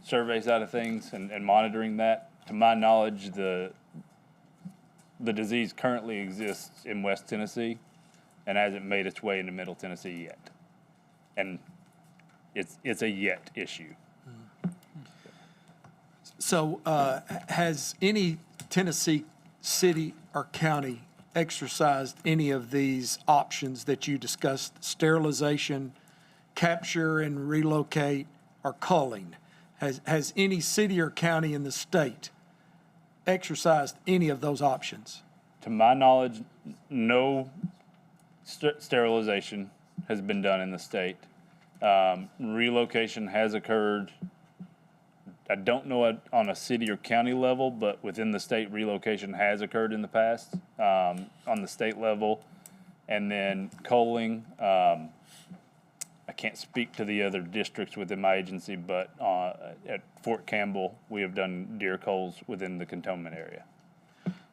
survey side of things and monitoring that. To my knowledge, the disease currently exists in West Tennessee and hasn't made its way into Middle Tennessee yet. And it's a yet issue. So has any Tennessee city or county exercised any of these options that you discussed, sterilization, capture and relocate, or culling? Has any city or county in the state exercised any of those options? To my knowledge, no sterilization has been done in the state. Relocation has occurred. I don't know on a city or county level, but within the state, relocation has occurred in the past on the state level. And then culling, I can't speak to the other districts within my agency, but at Fort Campbell, we have done deer culls within the cantonment area.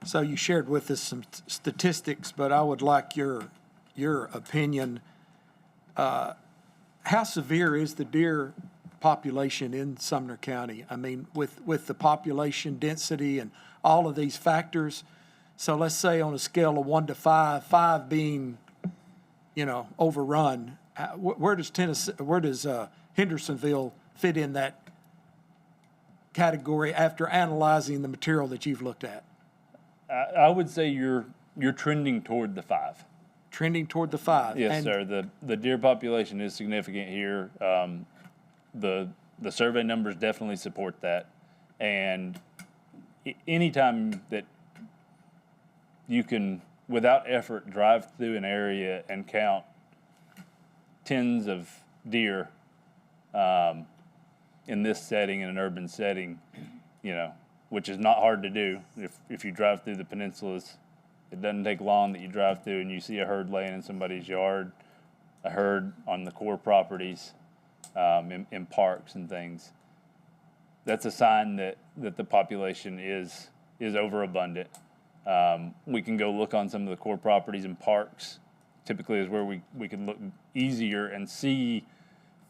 So you shared with us some statistics, but I would like your opinion. How severe is the deer population in Sumner County? I mean, with the population density and all of these factors. So let's say on a scale of 1 to 5, 5 being, overrun. Where does Hendersonville fit in that category after analyzing the material that you've looked at? I would say you're trending toward the 5. Trending toward the 5. Yes, sir. The deer population is significant here. The survey numbers definitely support that. And anytime that you can, without effort, drive through an area and count tens of deer in this setting, in an urban setting, which is not hard to do. If you drive through the peninsulas, it doesn't take long that you drive through and you see a herd laying in somebody's yard. a herd on the core properties, in parks and things, that's a sign that the population is overabundant. We can go look on some of the core properties and parks, typically is where we can look easier and see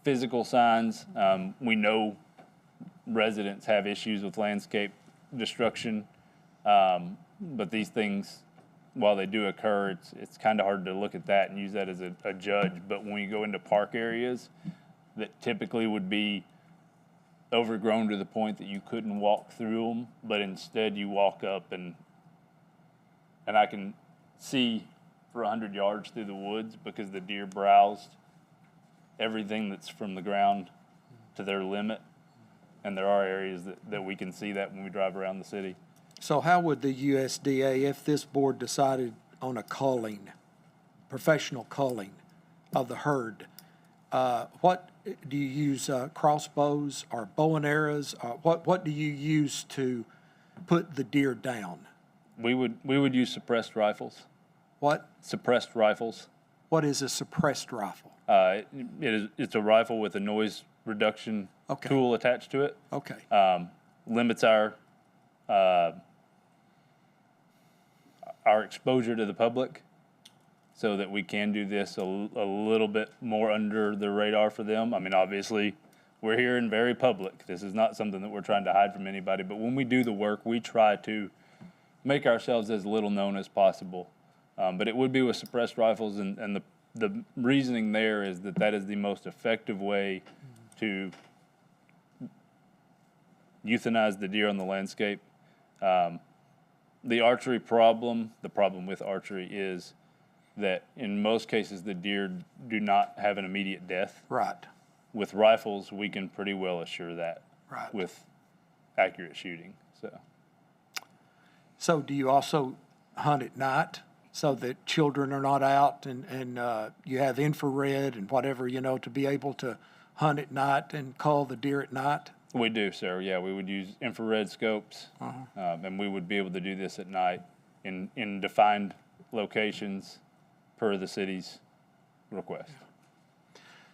physical signs. We know residents have issues with landscape destruction, but these things, while they do occur, it's kind of hard to look at that and use that as a judge. But when you go into park areas that typically would be overgrown to the point that you couldn't walk through them, but instead you walk up and I can see for 100 yards through the woods because the deer browsed everything that's from the ground to their limit. And there are areas that we can see that when we drive around the city. So how would the USDA, if this board decided on a culling, professional culling of the herd, what do you use, crossbows or bow and arrows? What do you use to put the deer down? We would use suppressed rifles. What? Suppressed rifles. What is a suppressed rifle? It's a rifle with a noise reduction Okay. tool attached to it. Okay. Limits our exposure to the public so that we can do this a little bit more under the radar for them. I mean, obviously, we're here and very public. This is not something that we're trying to hide from anybody, but when we do the work, we try to make ourselves as little known as possible. But it would be with suppressed rifles, and the reasoning there is that is the most effective way to euthanize the deer on the landscape. The archery problem, the problem with archery is that in most cases the deer do not have an immediate death. Right. With rifles, we can pretty well assure that Right. with accurate shooting. So do you also hunt at night so that children are not out and you have infrared and whatever, to be able to hunt at night and call the deer at night? We do, sir. Yeah, we would use infrared scopes, and we would be able to do this at night in defined locations per the city's request.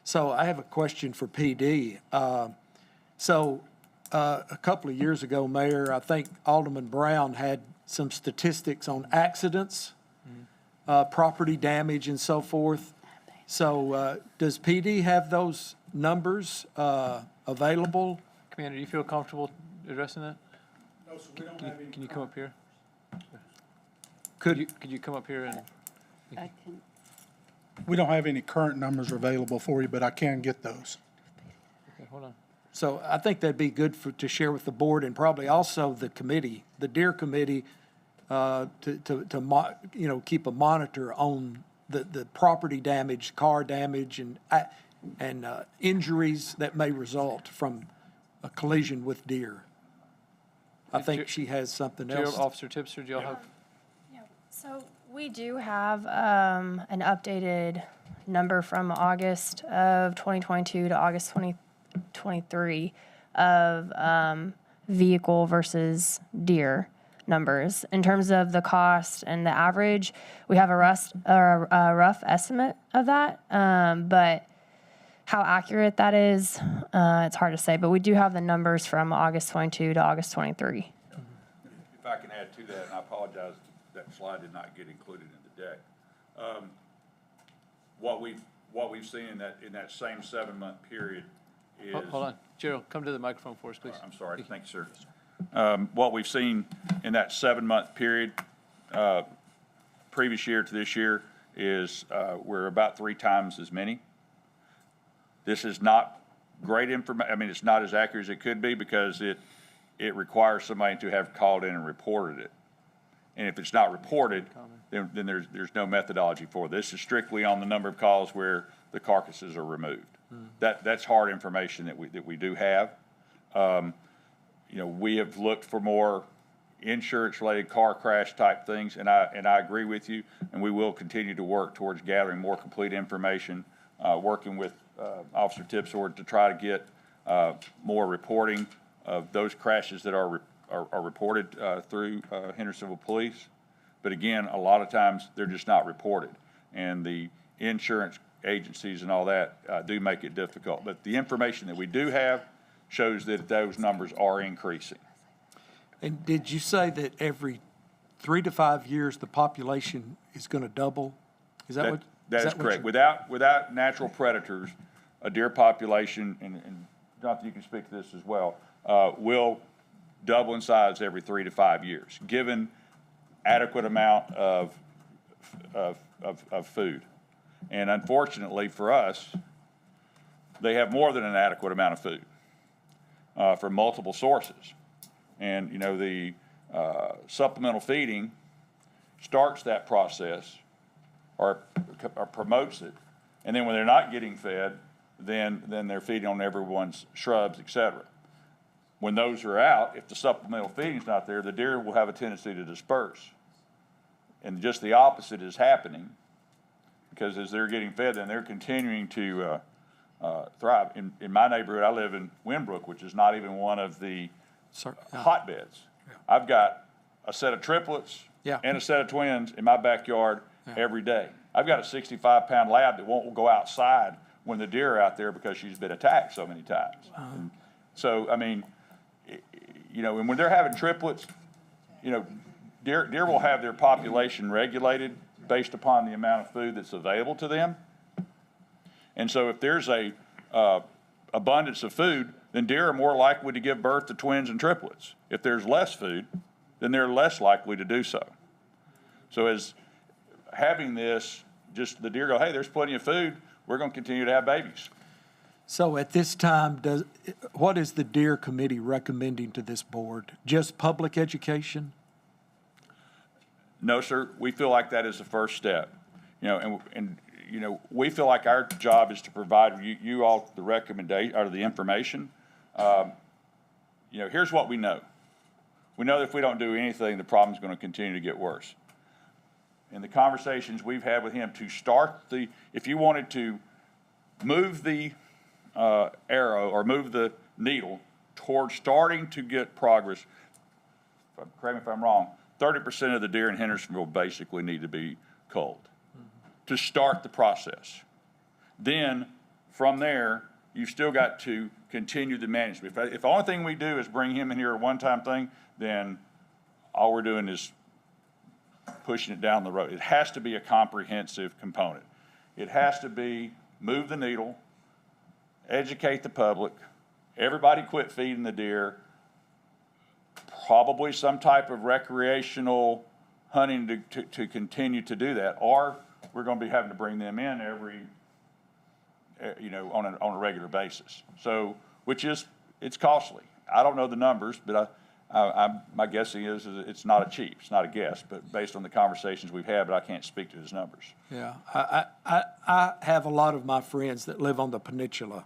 So I have a question for PD. A couple of years ago, Mayor, I think Alderman Brown had some statistics on accidents, property damage and so forth. So does PD have those numbers available? Commander, do you feel comfortable addressing that? No, sir, we don't have any. Can you come up here? Could Could you come up here and, We don't have any current numbers available for you, but I can get those. okay, hold on. So I think that'd be good to share with the board and probably also the committee, the Deer Committee, to keep a monitor on the property damage, car damage, and injuries that may result from a collision with deer. I think she has something Gerald, else. Officer Tipster, do y'all have? Yeah, so we do have an updated number from August of 2022 to August 2023 of vehicle versus deer numbers. In terms of the cost and the average, we have a rough estimate of that, but how accurate that is, it's hard to say. But we do have the numbers from August 22 to August 23. If I can add to that, and I apologize, that slide did not get included in the deck. What we've seen in that same 7-month period is. Hold on. Gerald, come to the microphone for us, please. I'm sorry. Thank you, sir. What we've seen in that 7-month period, previous year to this year, is we're about 3 times as many. This is not great information. I mean, it's not as accurate as it could be because it requires somebody to have called in and reported it. And if it's not reported, then there's no methodology for it. This is strictly on the number of calls where the carcasses are removed. That's hard information that we do have. We have looked for more insurance-related car crash type things, and I agree with you. And we will continue to work towards gathering more complete information, working with Officer Tipsord to try to get more reporting of those crashes that are reported through Hendersonville Police. But again, a lot of times they're just not reported, and the insurance agencies and all that do make it difficult. But the information that we do have shows that those numbers are increasing. And did you say that every 3 to 5 years, the population is going to double? Is that what? That is correct. Without natural predators, a deer population, and Jonathan, you can speak to this as well, will double in size every 3 to 5 years, given adequate amount of food. And unfortunately for us, they have more than an adequate amount of food from multiple sources. And, you know, the supplemental feeding starts that process or promotes it. And then when they're not getting fed, then they're feeding on everyone's shrubs, et cetera. When those are out, if the supplemental feeding's not there, the deer will have a tendency to disperse. And just the opposite is happening, because as they're getting fed, then they're continuing to thrive. In my neighborhood, I live in Winbrook, which is not even one of the hotbeds. I've got a set of triplets and a set of twins in my backyard every day. I've got a 65-pound lab that won't go outside when the deer are out there because she's been attacked so many times. And so, I mean, you know, and when they're having triplets, you know, deer will have their population regulated based upon the amount of food that's available to them. And so if there's a abundance of food, then deer are more likely to give birth to twins and triplets. If there's less food, then they're less likely to do so. So as having this, just the deer go, hey, there's plenty of food, we're going to continue to have babies. So at this time, what is the Deer Committee recommending to this board? Just public education? No, sir. We feel like that is the first step. You know, and you know, we feel like our job is to provide you all the recommendation or the information. You know, here's what we know. We know that if we don't do anything, the problem's going to continue to get worse. In the conversations we've had with him, to start if you wanted to move the arrow or move the needle towards starting to get progress, correct me if I'm wrong, 30% of the deer in Hendersonville basically need to be culled to start the process. Then from there, you've still got to continue the management. If the only thing we do is bring him in here a one-time thing, then all we're doing is pushing it down the road. It has to be a comprehensive component. It has to be move the needle, educate the public, everybody quit feeding the deer, probably some type of recreational hunting to continue to do that, or we're going to be having to bring them in every, you know, on a regular basis. So, it's costly. I don't know the numbers, but my guessing is it's not cheap. It's not a guess, but based on the conversations we've had, but I can't speak to his numbers. Yeah, I have a lot of my friends that live on the peninsula,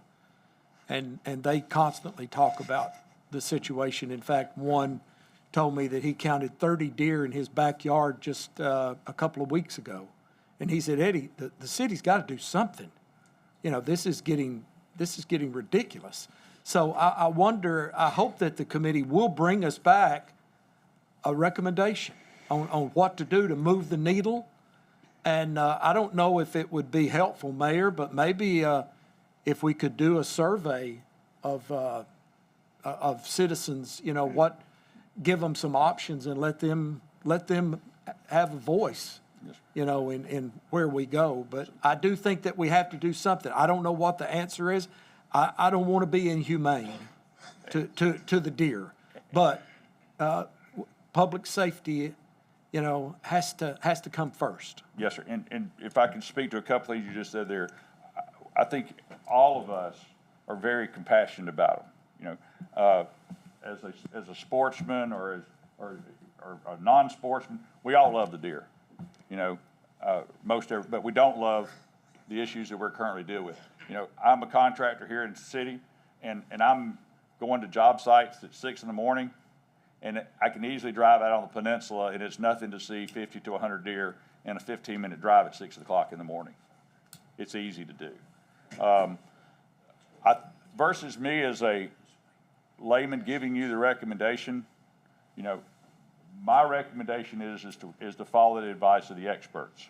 and they constantly talk about the situation. In fact, one told me that he counted 30 deer in his backyard just a couple of weeks ago. And he said, Eddie, the city's got to do something. You know, this is getting ridiculous. So I wonder, I hope that the committee will bring us back a recommendation on what to do to move the needle. And I don't know if it would be helpful, Mayor, but maybe if we could do a survey of citizens, you know, give them some options and let them have a voice, you know, in where we go. But I do think that we have to do something. I don't know what the answer is. I don't want to be inhumane to the deer, but public safety, you know, has to come first. Yes, sir. And if I can speak to a couple things you just said there, I think all of us are very compassionate about them. You know, as a sportsman or a non-sportsman, we all love the deer. You know, but we don't love the issues that we're currently dealing with. You know, I'm a contractor here in the city, and I'm going to job sites at 6 in the morning, and I can easily drive out on the peninsula, and it's nothing to see 50 to 100 deer in a 15-minute drive at 6 o'clock in the morning. It's easy to do. Versus me as a layman giving you the recommendation, you know, my recommendation is to follow the advice of the experts.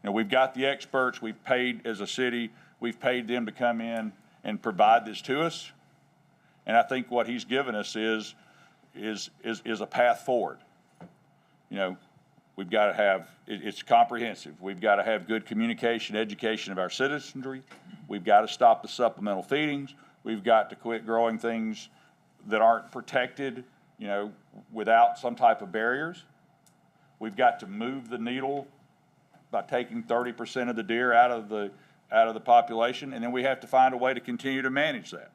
You know, we've got the experts, we've paid as a city, we've paid them to come in and provide this to us. And I think what he's given us is a path forward. You know, we've got to have, it's comprehensive. We've got to have good communication, education of our citizenry. We've got to stop the supplemental feedings. We've got to quit growing things that aren't protected, you know, without some type of barriers. We've got to move the needle by taking 30% of the deer out of the population, and then we have to find a way to continue to manage that.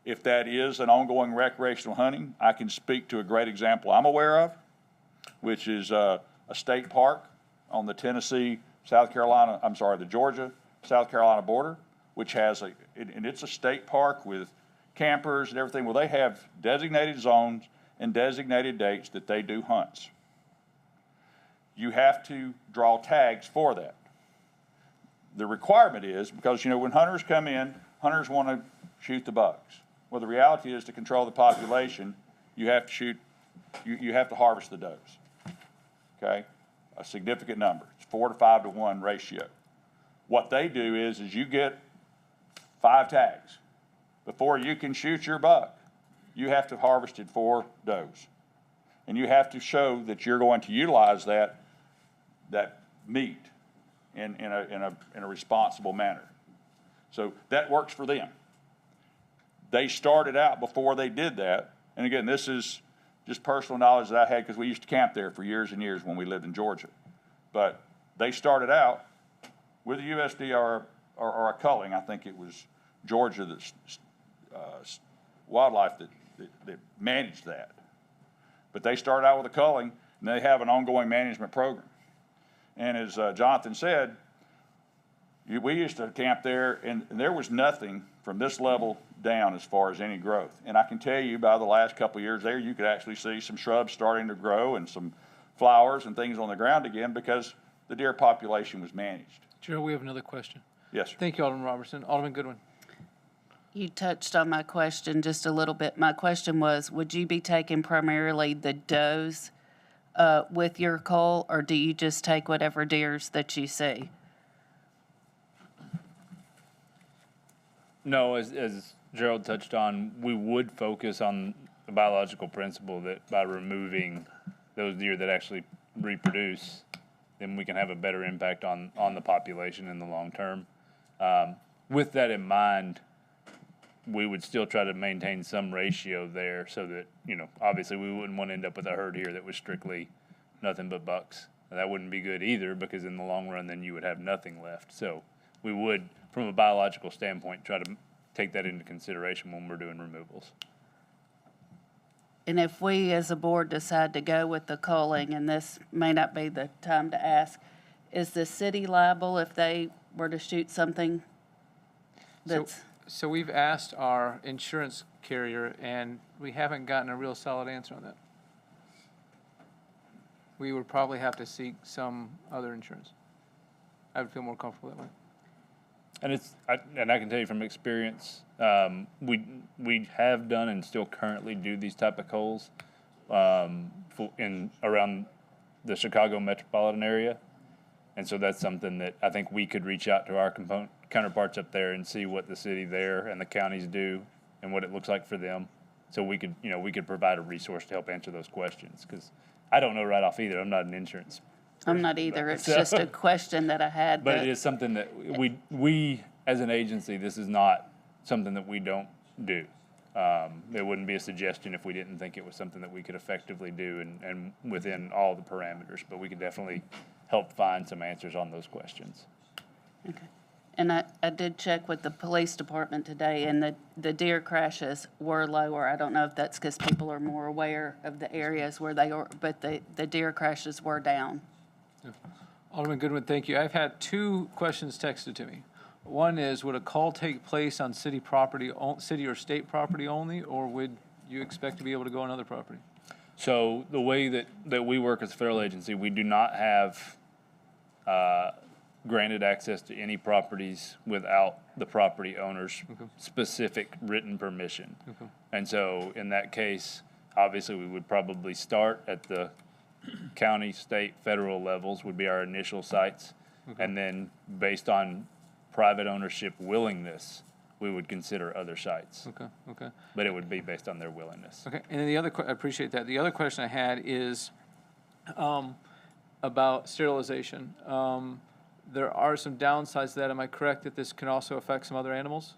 If that is an ongoing recreational hunting, I can speak to a great example I'm aware of, which is a state park on the the Georgia-South Carolina border, which has and it's a state park with campers and everything. Well, they have designated zones and designated dates that they do hunts. You have to draw tags for that. The requirement is, because, you know, when hunters come in, hunters want to shoot the bucks. Well, the reality is, to control the population, you have to shoot, you have to harvest the does. Okay? A significant number. It's 4 to 5 to 1 ratio. What they do is you get 5 tags. Before you can shoot your buck, you have to have harvested 4 does. And you have to show that you're going to utilize that meat in a responsible manner. So that works for them. They started out before they did that, and again, this is just personal knowledge that I had because we used to camp there for years and years when we lived in Georgia. But they started out with a USDA or a culling. I think it was Georgia that's wildlife that managed that. But they started out with a culling, and they have an ongoing management program. And as Jonathan said, we used to camp there, and there was nothing from this level down as far as any growth. And I can tell you, by the last couple of years there, you could actually see some shrubs starting to grow and some flowers and things on the ground again because the deer population was managed. Gerald, we have another question. Yes, sir. Thank you, Alderman Robertson. Alderman Goodwin. You touched on my question just a little bit. My question was, would you be taking primarily the does with your cull, or do you just take whatever deers that you see? No, as Gerald touched on, we would focus on the biological principle that by removing those deer that actually reproduce, then we can have a better impact on the population in the long term. With that in mind, we would still try to maintain some ratio there so that, you know, obviously we wouldn't want to end up with a herd here that was strictly nothing but bucks. That wouldn't be good either, because in the long run, then you would have nothing left. So we would, from a biological standpoint, try to take that into consideration when we're doing removals. And if we as a board decide to go with the culling, and this may not be the time to ask, is the city liable if they were to shoot something that's... So we've asked our insurance carrier, and we haven't gotten a real solid answer on that. We would probably have to seek some other insurance. I would feel more comfortable that way. And I can tell you from experience, we have done and still currently do these type of culls in around the Chicago metropolitan area, and so that's something that I think we could reach out to our counterparts up there and see what the city there and the counties do and what it looks like for them, so we could provide a resource to help answer those questions, because I don't know right off either. I'm not an insurance. I'm not either. It's just a question that I had. But it is something that we as an agency, this is not something that we don't do. It wouldn't be a suggestion if we didn't think it was something that we could effectively do and within all the parameters. But we could definitely help find some answers on those questions. Okay. And I did check with the police department today, and the deer crashes were lower. I don't know if that's because people are more aware of the areas where they are, but the deer crashes were down. Alderman Goodwin, thank you. I've had 2 questions texted to me. One is, would a call take place on city property, city or state property only, or would you expect to be able to go on other property? So the way that we work as a federal agency, we do not have granted access to any properties without the property owner's specific written permission. And so in that case, obviously we would probably start at the county, state, federal levels would be our initial sites. And then based on private ownership willingness, we would consider other sites. Okay, okay. But it would be based on their willingness. Okay, and then the other, I appreciate that. The other question I had is about sterilization. There are some downsides to that. Am I correct that this can also affect some other animals?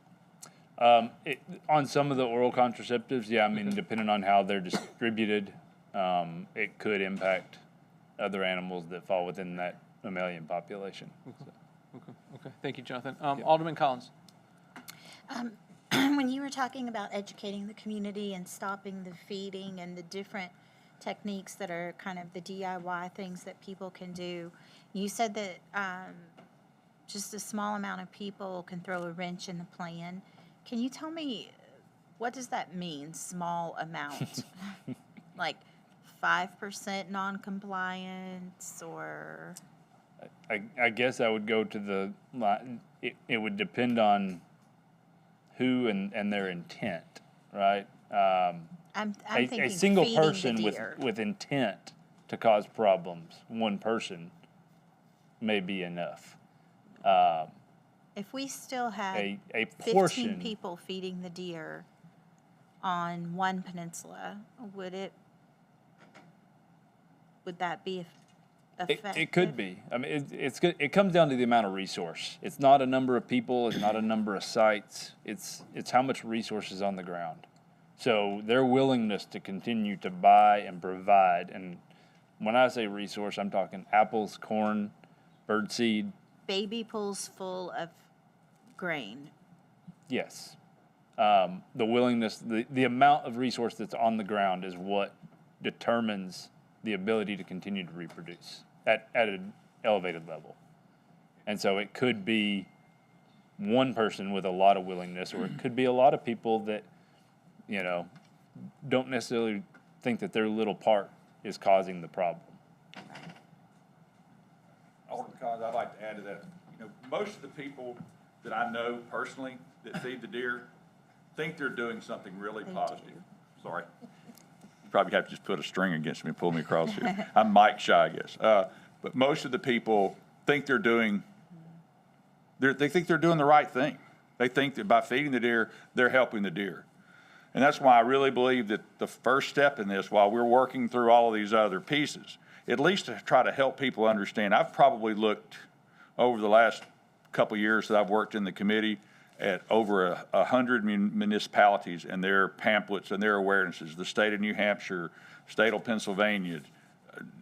On some of the oral contraceptives, yeah, I mean, depending on how they're distributed, it could impact other animals that fall within that mammalian population. Okay, thank you, Jonathan. Alderman Collins. When you were talking about educating the community and stopping the feeding and the different techniques that are kind of the DIY things that people can do, you said that just a small amount of people can throw a wrench in the plan. Can you tell me, what does that mean, small amount? Like 5% non-compliance, or? I guess I would go to it would depend on who and their intent, right? I'm thinking a single feeding person the deer. with intent to cause problems, one person may be enough. If we still had A 15 portion, people feeding the deer on one peninsula, would that be effective? it could be. I mean, it comes down to the amount of resource. It's not a number of people, it's not a number of sites, it's how much resources on the ground. So their willingness to continue to buy and provide, and when I say resource, I'm talking apples, corn, birdseed. Baby pools full of grain. Yes. The willingness, the amount of resource that's on the ground is what determines the ability to continue to reproduce at an elevated level. And so it could be one person with a lot of willingness, or it could be a lot of people that, don't necessarily think that their little part is causing the problem. Alderman Collins, I'd like to add to that. Most of the people that I know personally that feed the deer think they're doing something really positive. Sorry. You probably have to just put a string against me and pull me across here. I'm mic shy, I guess. But most of the people think they think they're doing the right thing. They think that by feeding the deer, they're helping the deer. And that's why I really believe that the first step in this, while we're working through all of these other pieces, at least to try to help people understand. I've probably looked over the last couple of years that I've worked in the committee at over 100 municipalities and their pamphlets and their awarenesses, the state of New Hampshire, state of Pennsylvania,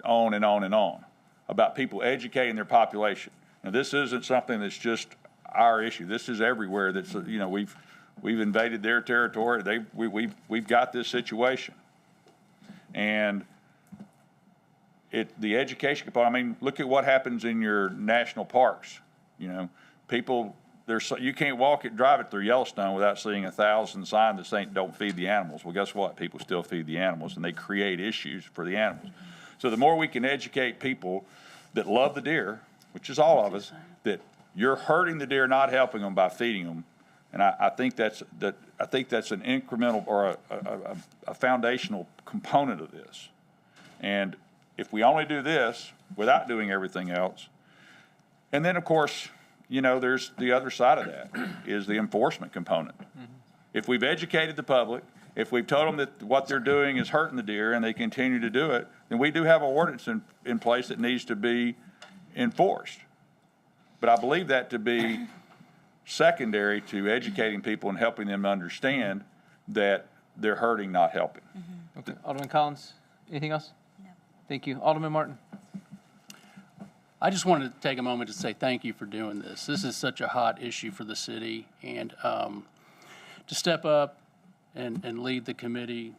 on and on and on, about people educating their population. Now, this isn't something that's just our issue. This is everywhere. That's we've invaded their territory. We've got this situation, and the education component. I mean, look at what happens in your national parks. People. You can't drive it through Yellowstone without seeing 1,000 signs that say don't feed the animals. Well, guess what? People still feed the animals, and they create issues for the animals. So the more we can educate people that love the deer, which is all of us, that you're hurting the deer, not helping them by feeding them, and I think that's an incremental or a foundational component of this. And if we only do this without doing everything else, and then of course, there's the other side of that is the enforcement component. Mm-hmm. If we've educated the public, if we've told them that what they're doing is hurting the deer and they continue to do it, then we do have an ordinance in place that needs to be enforced. But I believe that to be secondary to educating people and helping them understand that they're hurting, not helping. Mm-hmm. Okay. Alderman Collins, anything else? No. Thank you. Alderman Martin. I just wanted to take a moment to say thank you for doing this. This is such a hot issue for the city, and to step up and lead the committee,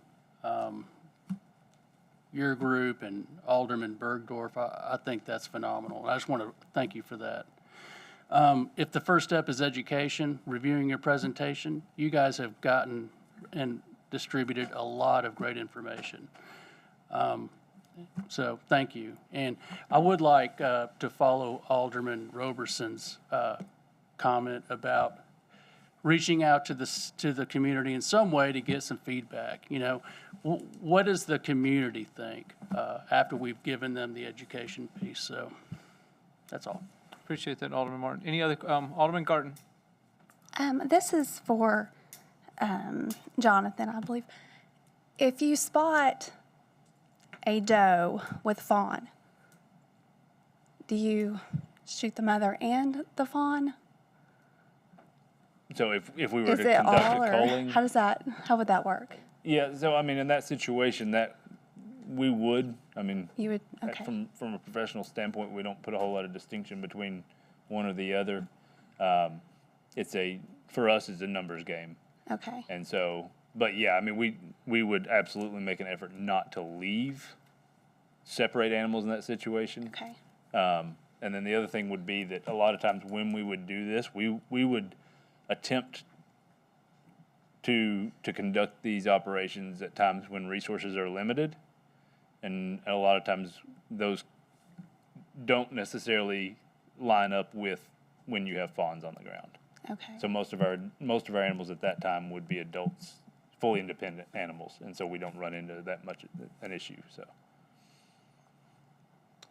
your group and Alderman Bergdorf, I think that's phenomenal. I just want to thank you for that. If the first step is education, reviewing your presentation, you guys have gotten and distributed a lot of great information. So thank you. And I would like to follow Alderman Roberson's comment about reaching out to the community in some way to get some feedback. What does the community think after we've given them the education piece? So that's all. Appreciate that, Alderman Martin. Any other, Alderman Garten? This is for Jonathan, I believe. If you spot a doe with fawn, do you shoot the mother and the fawn? So if we were Is to it conduct all, a or culling. how would that work? Yeah, so I mean, in that situation, that we would, I mean, You would, okay. from a professional standpoint, we don't put a whole lot of distinction between one or the other. For us, it's a numbers game. Okay. And so, but yeah, I mean, we would absolutely make an effort not to separate animals in that situation. Okay. And then the other thing would be that a lot of times when we would do this, we would attempt to conduct these operations at times when resources are limited. And a lot of times those don't necessarily line up with when you have fawns on the ground. Okay. So most of our animals at that time would be adults, fully independent animals, and so we don't run into that much an issue. So.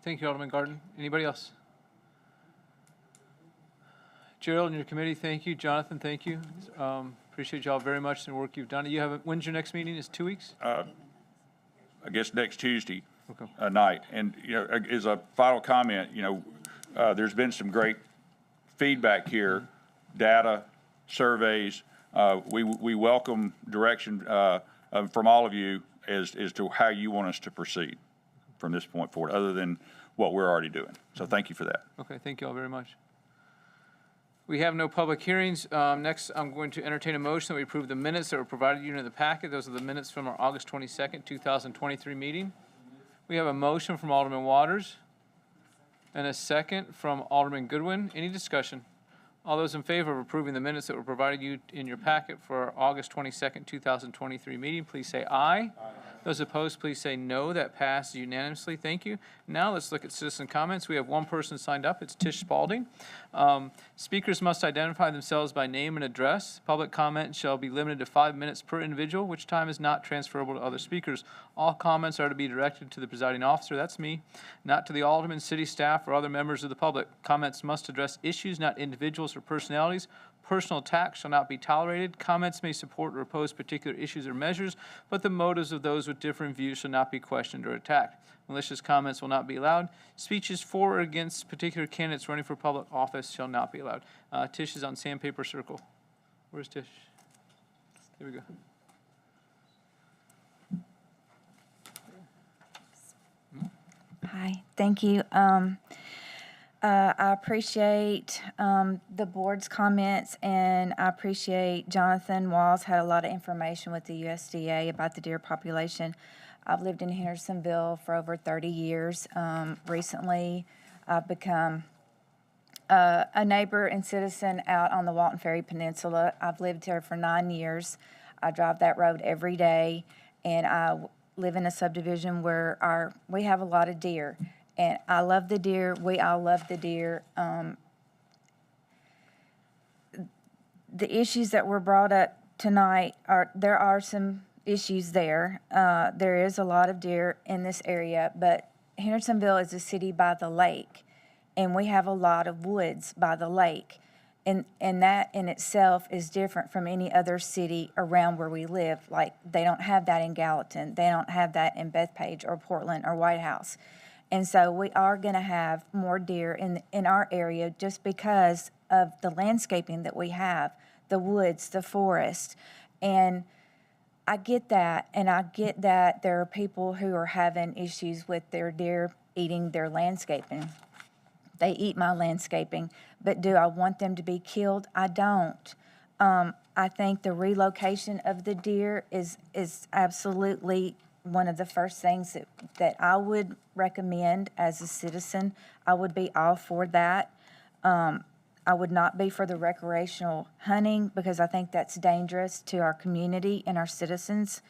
Thank you, Alderman Garten. Anybody else? Gerald and your committee, thank you. Jonathan, thank you. Appreciate y'all very much and the work you've done. When's your next meeting? Is 2 weeks? I guess next Tuesday Okay. night. And, as a final comment, there's been some great feedback here, data, surveys. We welcome direction from all of you as to how you want us to proceed from this point forward, other than what we're already doing. So thank you for that. Okay, thank you all very much. We have no public hearings. Next, I'm going to entertain a motion that we approve the minutes that were provided you in the packet. Those are the minutes from our August 22nd, 2023 meeting. We have a motion from Alderman Waters and a second from Alderman Goodwin. Any discussion? All those in favor of approving the minutes that were provided you in your packet for our August 22nd, 2023 meeting, please say aye. Aye. Those opposed, please say no. That passes unanimously. Thank you. Now let's look at citizen comments. We have one person signed up. It's Tish Spalding. Speakers must identify themselves by name and address. Public comment shall be limited to 5 minutes per individual, which time is not transferable to other speakers. All comments are to be directed to the presiding officer, that's me, not to the alderman, city staff, or other members of the public. Comments must address issues, not individuals or personalities. Personal attacks shall not be tolerated. Comments may support or oppose particular issues or measures, but the motives of those with different views shall not be questioned or attacked. Malicious comments will not be allowed. Speeches for or against particular candidates running for public office shall not be allowed. Tish is on Sandpaper Circle. Where's Tish? Here we go. Hi, thank you. I appreciate the board's comments, and I appreciate Jonathan Walls had a lot of information with the USDA about the deer population. I've lived in Hendersonville for over 30 years. Recently, I've become a neighbor and citizen out on the Walton Ferry Peninsula. I've lived here for 9 years. I drive that road every day, and I live in a subdivision where we have a lot of deer. And I love the deer. We all love the deer. The issues that were brought up tonight there are some issues there. There is a lot of deer in this area, but Hendersonville is a city by the lake, and we have a lot of woods by the lake. And that in itself is different from any other city around where we live. Like, they don't have that in Gallatin. They don't have that in Bethpage or Portland or White House. And so we are going to have more deer in our area just because of the landscaping that we have, the woods, the forest. And I get that, and I get that there are people who are having issues with their deer eating their landscaping. They eat my landscaping, but do I want them to be killed? I don't. I think the relocation of the deer is absolutely one of the first things that I would recommend as a citizen. I would be all for that. I would not be for the recreational hunting because I think that's dangerous to our community and our citizens.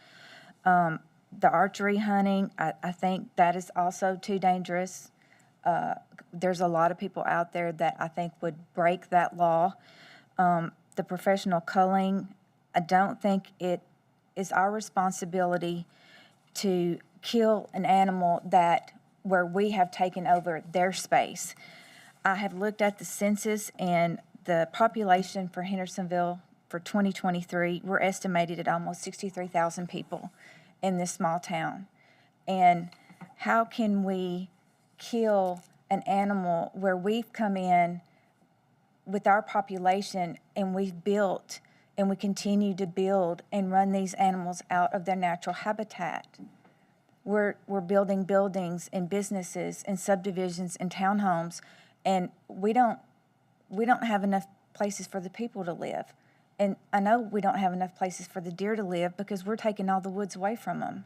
The archery hunting, I think that is also too dangerous. There's a lot of people out there that I think would break that law. The professional culling, I don't think it is our responsibility to kill an animal where we have taken over their space. I have looked at the census, and the population for Hendersonville for 2023, we're estimated at almost 63,000 people in this small town. And how can we kill an animal where we've come in with our population and we've built and we continue to build and run these animals out of their natural habitat? We're building buildings and businesses and subdivisions and townhomes, and we don't have enough places for the people to live. And I know we don't have enough places for the deer to live because we're taking all the woods away from them.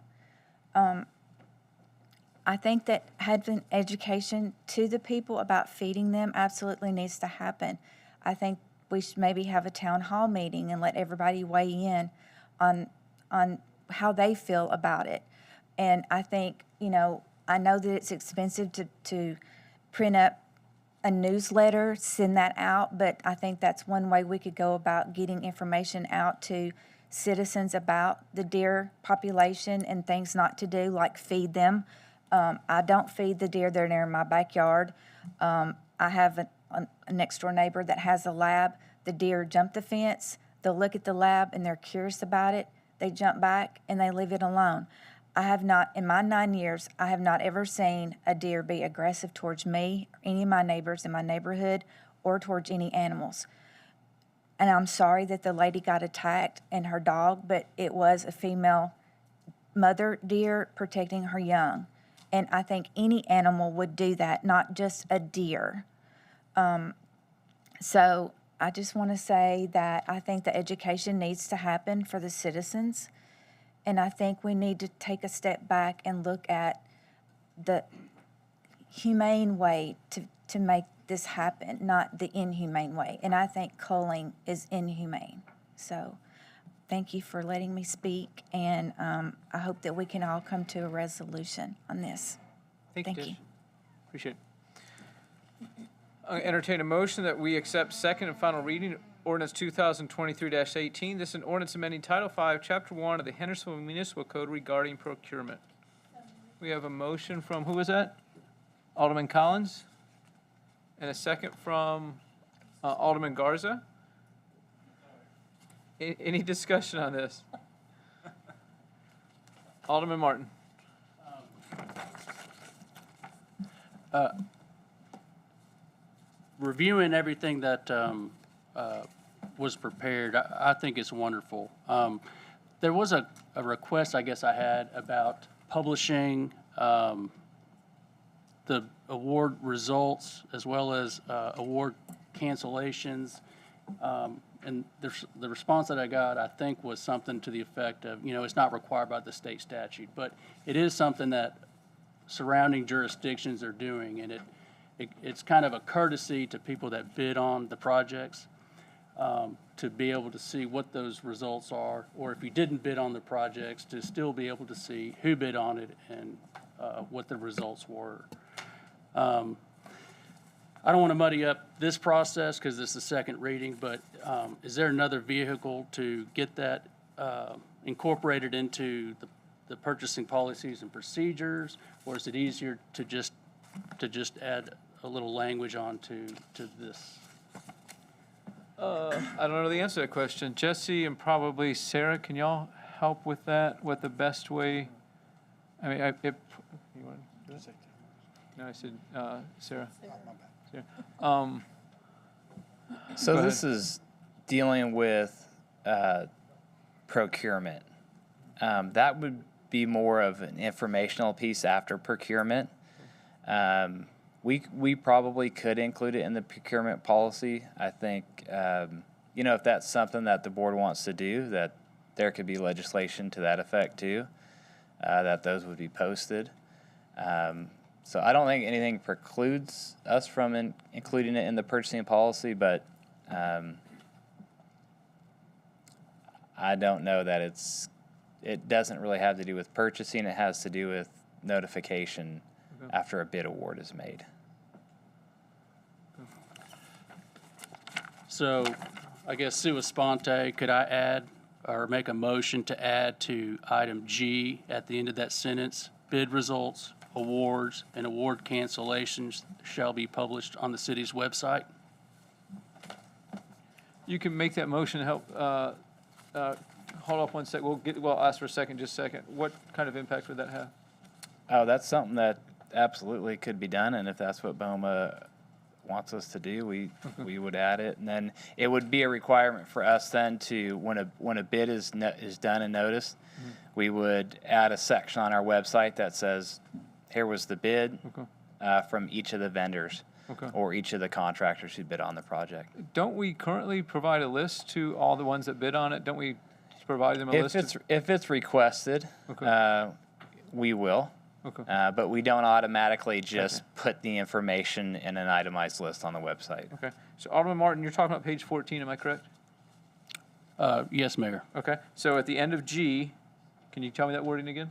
I think that having education to the people about feeding them absolutely needs to happen. I think we should maybe have a town hall meeting and let everybody weigh in on how they feel about it. And I think, I know that it's expensive to print up a newsletter, send that out, but I think that's one way we could go about getting information out to citizens about the deer population and things not to do, like feed them. I don't feed the deer, they're near my backyard. I have a next door neighbor that has a lab. The deer jump the fence, they'll look at the lab and they're curious about it. They jump back and they leave it alone. I have not, in my 9 years, I have not ever seen a deer be aggressive towards me, or any of my neighbors in my neighborhood, or towards any animals. And I'm sorry that the lady got attacked and her dog, but it was a female mother deer protecting her young. And I think any animal would do that, not just a deer. So I just want to say that I think the education needs to happen for the citizens. And I think we need to take a step back and look at the humane way to make this happen, not the inhumane way. And I think culling is inhumane. So thank you for letting me speak, and I hope that we can all come to a resolution on this. Thank Thank you, you. Tish. Appreciate it. I entertain a motion that we accept second and final reading ordinance 2023-18. This is an ordinance amending Title 5, Chapter 1 of the Hendersonville Municipal Code regarding procurement. We have a motion from, who was that? Alderman Collins? And a second from Alderman Garza? Any discussion on this? Alderman Martin? Reviewing everything that was prepared, I think it's wonderful. There was a request, I guess I had, about publishing the award results as well as award cancellations. And the response that I got, I think, was something to the effect of, it's not required by the state statute, but it is something that surrounding jurisdictions are doing, and it's kind of a courtesy to people that bid on the projects to be able to see what those results are, or if you didn't bid on the projects, to still be able to see who bid on it and what the results were. I don't want to muddy up this process because it's the second reading, but is there another vehicle to get that incorporated into the purchasing policies and procedures, or is it easier to just add a little language on to this? I don't know the answer to that question. Jesse and probably Sarah, can y'all help with that? What the best way? I mean, you want to do it? No, I said Sarah. Sarah. So this is dealing with procurement. That would be more of an informational piece after procurement. We probably could include it in the procurement policy. I think, if that's something that the board wants to do, that there could be legislation to that effect too, that those would be posted. So I don't think anything precludes us from including it in the purchasing policy, but I don't know that it doesn't really have to do with purchasing. It has to do with notification after a bid award is made. So I guess sua sponte, could I add or make a motion to add to item G at the end of that sentence, bid results awards, and award cancellations shall be published on the city's website. You can make that motion, help, hold up one sec, we'll ask for a second, just a second. What kind of impact would that have? Oh, that's something that absolutely could be done, and if that's what BOMA wants us to do, we would add it. And then it would be a requirement for us then to, when a bid is done and noticed, we would add a section on our website that says, here was the bid from each of the vendors or each of the contractors who bid on the project. Don't we currently provide a list to all the ones that bid on it? Don't we provide them a list? If it's requested, we will. But we don't automatically just put the information in an itemized list on the website. Okay. So Alderman Martin, you're talking about page 14, am I correct? Yes, Mayor. Okay. So at the end of G, can you tell me that wording again?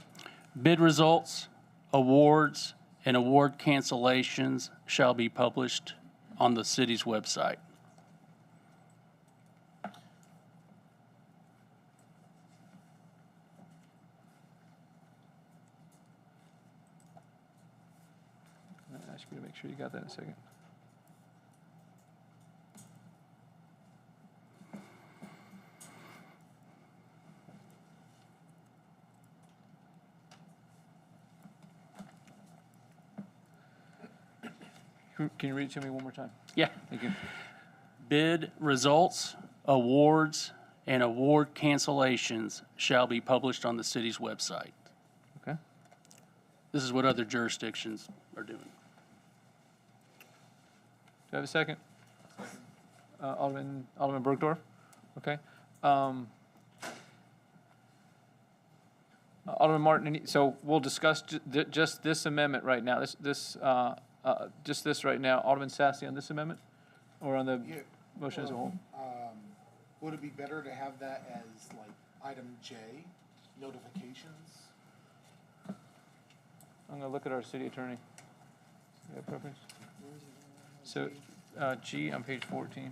Bid results, awards, and award cancellations shall be published on the city's website. I'll ask you to make sure you got that in a second. Can you read it to me one more time? Yeah. Thank you. Bid results, awards, and award cancellations shall be published on the city's website. Okay. This is what other jurisdictions are doing. Do I have a second? Alderman Bergdorf? Okay. Alderman Martin, so we'll discuss just this amendment right now, just this right now. Alderman Sassy on this amendment, or on the motion as a whole? Would it be better to have that as like item J, notifications? I'm gonna look at our city attorney. You have preference? So, G on page 14.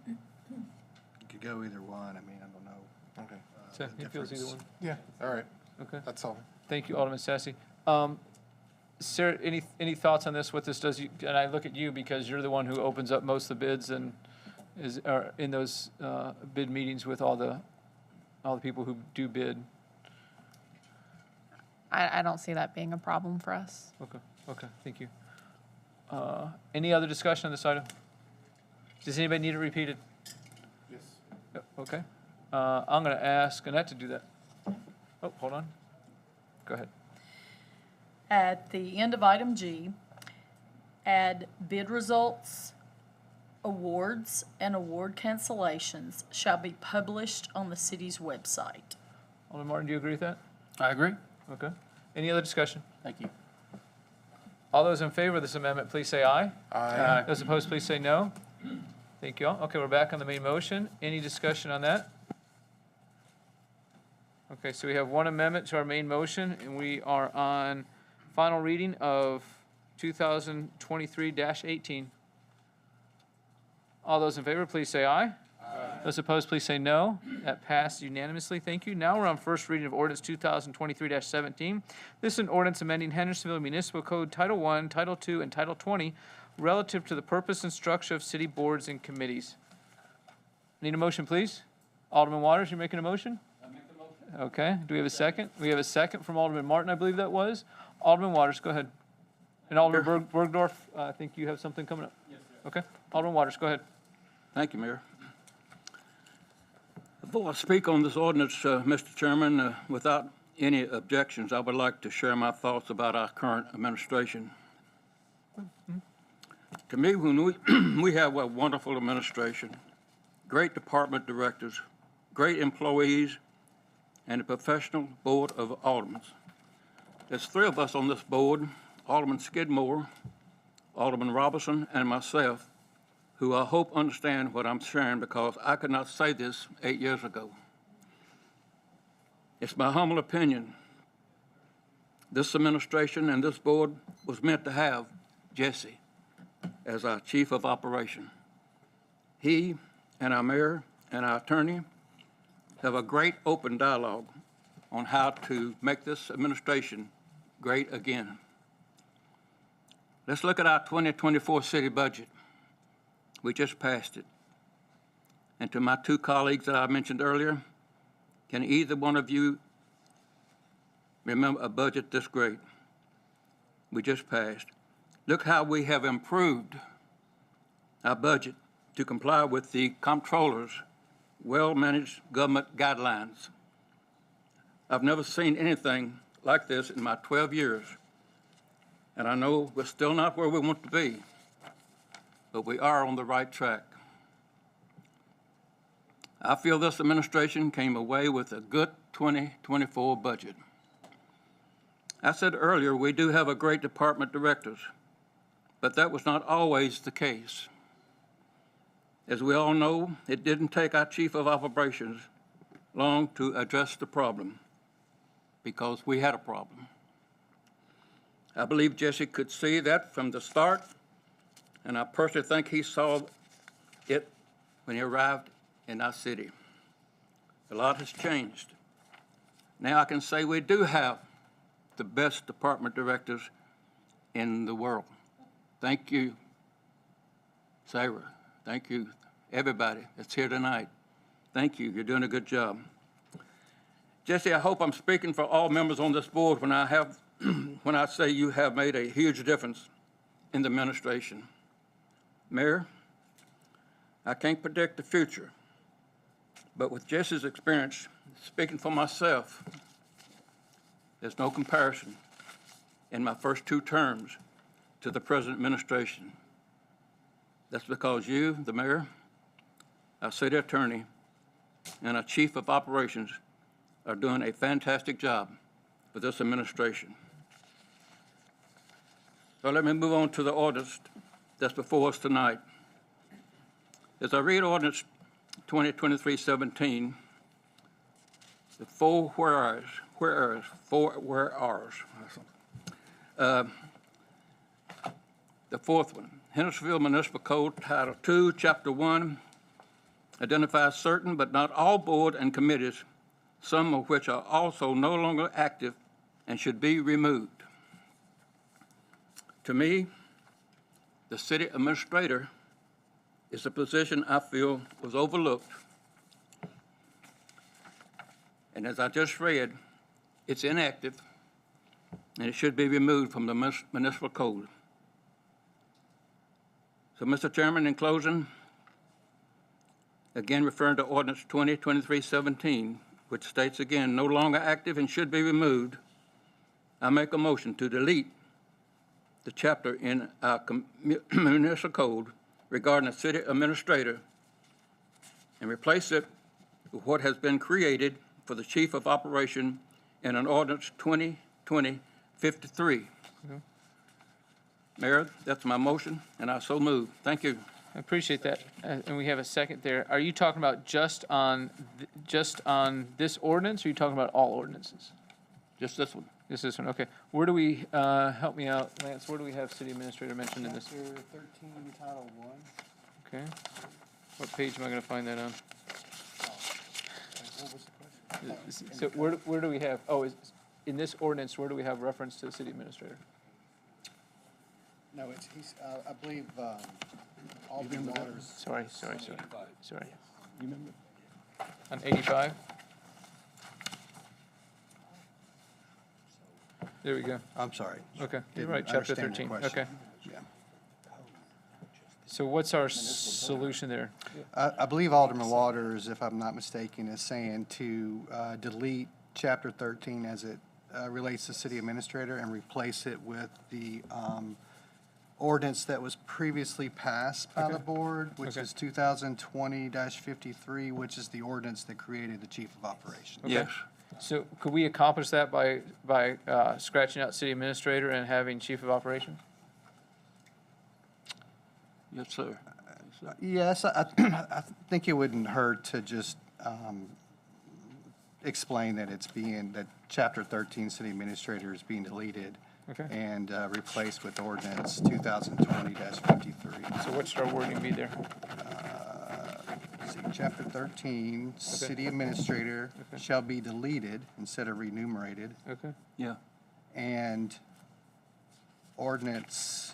You could go either one, I mean, I don't know. Okay. So he feels either one. Yeah, all right, Okay. that's all. Thank you, Alderman Sassy. Sarah, any thoughts on this, what this does? And I look at you because you're the one who opens up most of the bids and are in those bid meetings with all the people who do bid. I don't see that being a problem for us. Okay, thank you. Any other discussion on this item? Does anybody need it repeated? Yes. Okay. I'm going to ask Annette to do that. Oh, hold on. Go ahead. At the end of item G, add bid results, awards, and award cancellations shall be published on the city's website. Alderman Martin, do you agree with that? I agree. Okay. Any other discussion? Thank you. All those in favor of this amendment, please say aye. Aye. Those opposed, please say no. Thank you all. Okay, we're back on the main motion. Any discussion on that? Okay, so we have one amendment to our main motion, and we are on final reading of 2023-18. All those in favor, please say aye. Those opposed, please say no. That passed unanimously. Thank you. Now we're on first reading of ordinance 2023-17. This is an ordinance amending Hendersonville Municipal Code Title I, Title II, and Title 20 relative to the purpose and structure of city boards and committees. Need a motion, please? Alderman Waters, you're making a motion? I make the motion. Okay. Do we have a second? We have a second from Alderman Martin, I believe that was. Alderman Waters, go ahead. And Alderman Bergdorf, I think you have something coming up. Yes, sir. Okay. Alderman Waters, go ahead. Thank you, Mayor. Before I speak on this ordinance, Mr. Chairman, without any objections, I would like to share my thoughts about our current administration. To me, when we have a wonderful administration, great department directors, great employees, and a professional board of aldermen. There's three of us on this board, Alderman Skidmore, Alderman Robertson, and myself, who I hope understand what I'm sharing because I could not say this 8 years ago. It's my humble opinion. This administration and this board was meant to have Jesse as our chief of operation. He and our mayor and our attorney have a great open dialogue on how to make this administration great again. Let's look at our 2024 city budget. We just passed it. And to my two colleagues that I mentioned earlier, can either one of you remember a budget this great? We just passed. Look how we have improved our budget to comply with the comptroller's well-managed government guidelines. I've never seen anything like this in my 12 years. And I know we're still not where we want to be, but we are on the right track. I feel this administration came away with a good 2024 budget. I said earlier, we do have a great department directors, but that was not always the case. As we all know, it didn't take our chief of operations long to address the problem, because we had a problem. I believe Jesse could see that from the start, and I personally think he saw it when he arrived in our city. A lot has changed. Now I can say we do have the best department directors in the world. Thank you, Sarah. Thank you, everybody that's here tonight. Thank you. You're doing a good job. Jesse, I hope I'm speaking for all members on this board when I say you have made a huge difference in the administration. Mayor, I can't predict the future, but with Jesse's experience, speaking for myself, there's no comparison in my first 2 terms to the present administration. That's because you, the mayor, our city attorney, and our chief of operations are doing a fantastic job for this administration. So let me move on to the ordinance that's before us tonight. As I read ordinance 2023-17, the 4 whereas. The fourth one, Hendersonville Municipal Code, Title II, Chapter 1, identifies certain but not all board and committees, some of which are also no longer active and should be removed. To me, the city administrator is a position I feel was overlooked. And as I just read, it's inactive and it should be removed from the municipal code. So, Mr. Chairman, in closing, again referring to ordinance 2023-17, which states again, no longer active and should be removed, I make a motion to delete the chapter in our municipal code regarding the city administrator and replace it with what has been created for the chief of operation in an ordinance 2020-53. Mayor, that's my motion, and I so move. Thank you. I appreciate that, and we have a second there. Are you talking about just on this ordinance, or are you talking about all ordinances? Just this one. Just this one, okay. Where do we, help me out, Lance, where do we have city administrator mentioned in this? Chapter 13, Title 1. Okay. What page am I gonna find that on? What was the question? So where do we have, in this ordinance, where do we have reference to the city administrator? No, I believe, Alderman Waters. Sorry. You remember? On 85? There we go. I'm sorry. Okay, you're Didn't right, chapter understand the 13, question. okay. Yeah. So what's our solution there? I believe Alderman Waters, if I'm not mistaken, is saying to delete Chapter 13 as it relates to city administrator and replace it with the ordinance that was previously passed by the board, which is 2020-53, which is the ordinance that created the chief of operations. Okay. Yes. So could we accomplish that by scratching out city administrator and having chief of operations? Yes, sir. Yes, I think it wouldn't hurt to just explain that that Chapter 13 city administrator is being deleted. Okay. And replaced with ordinance 2020-53. So what should our wording be there? see, chapter 13, city administrator shall be deleted instead of renumerated. Okay. Yeah. And ordinance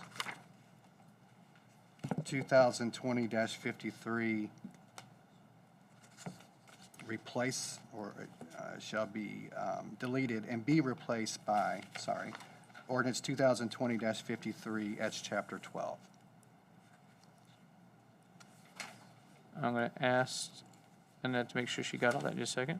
2020-53 replace, or shall be deleted and be replaced by, ordinance 2020-53 as chapter 12. I'm going to ask Annette to make sure she got all that in just a second.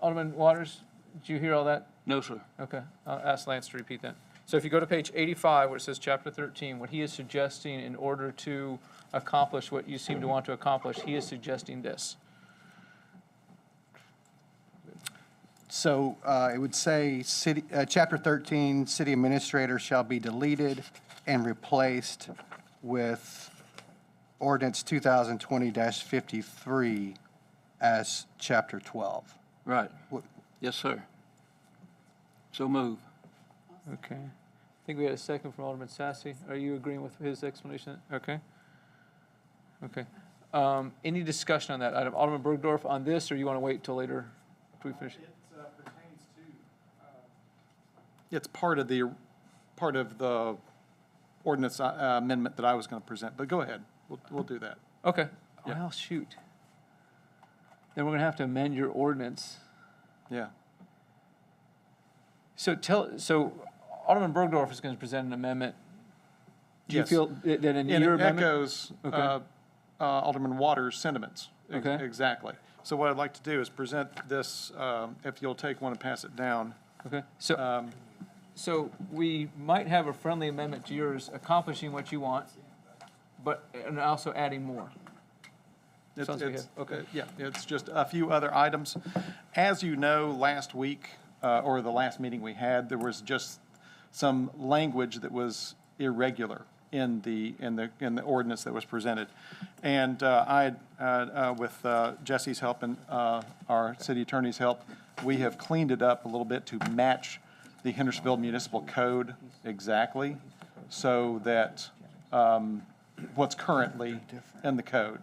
Alderman Waters, did you hear all that? No, sir. Okay, I'll ask Lance to repeat that. So if you go to page 85, where it says chapter 13, what he is suggesting in order to accomplish what you seem to want to accomplish, he is suggesting this. So it would say, chapter 13, city administrator shall be deleted and replaced with ordinance 2020-53 as chapter 12. Right. Yes, sir. So move. Okay. I think we had a second from Alderman Sassy. Are you agreeing with his explanation? Okay. Okay. Any discussion on that item? Alderman Bergdorf on this, or you want to wait till later after we finish? It pertains to. It's part of the ordinance amendment that I was going to present, but go ahead. We'll do that. Okay. Yeah. Well, shoot. Then we're going to have to amend your ordinance. Yeah. So Alderman Bergdorf is going to present an amendment. Do you Yes. feel that in And your it amendment? echoes Okay. Alderman Waters' sentiments. Okay. Exactly. So what I'd like to do is present this, if you'll take one and pass it down. Okay. So we might have a friendly amendment to yours accomplishing what you want, and also adding more. Sounds good. Okay. Yeah, it's just a few other items. As you know, last week, or the last meeting we had, there was just some language that was irregular in the ordinance that was presented. And with Jesse's help and our city attorney's help, we have cleaned it up a little bit to match the Hendersonville Municipal Code exactly, so that what's currently in the code.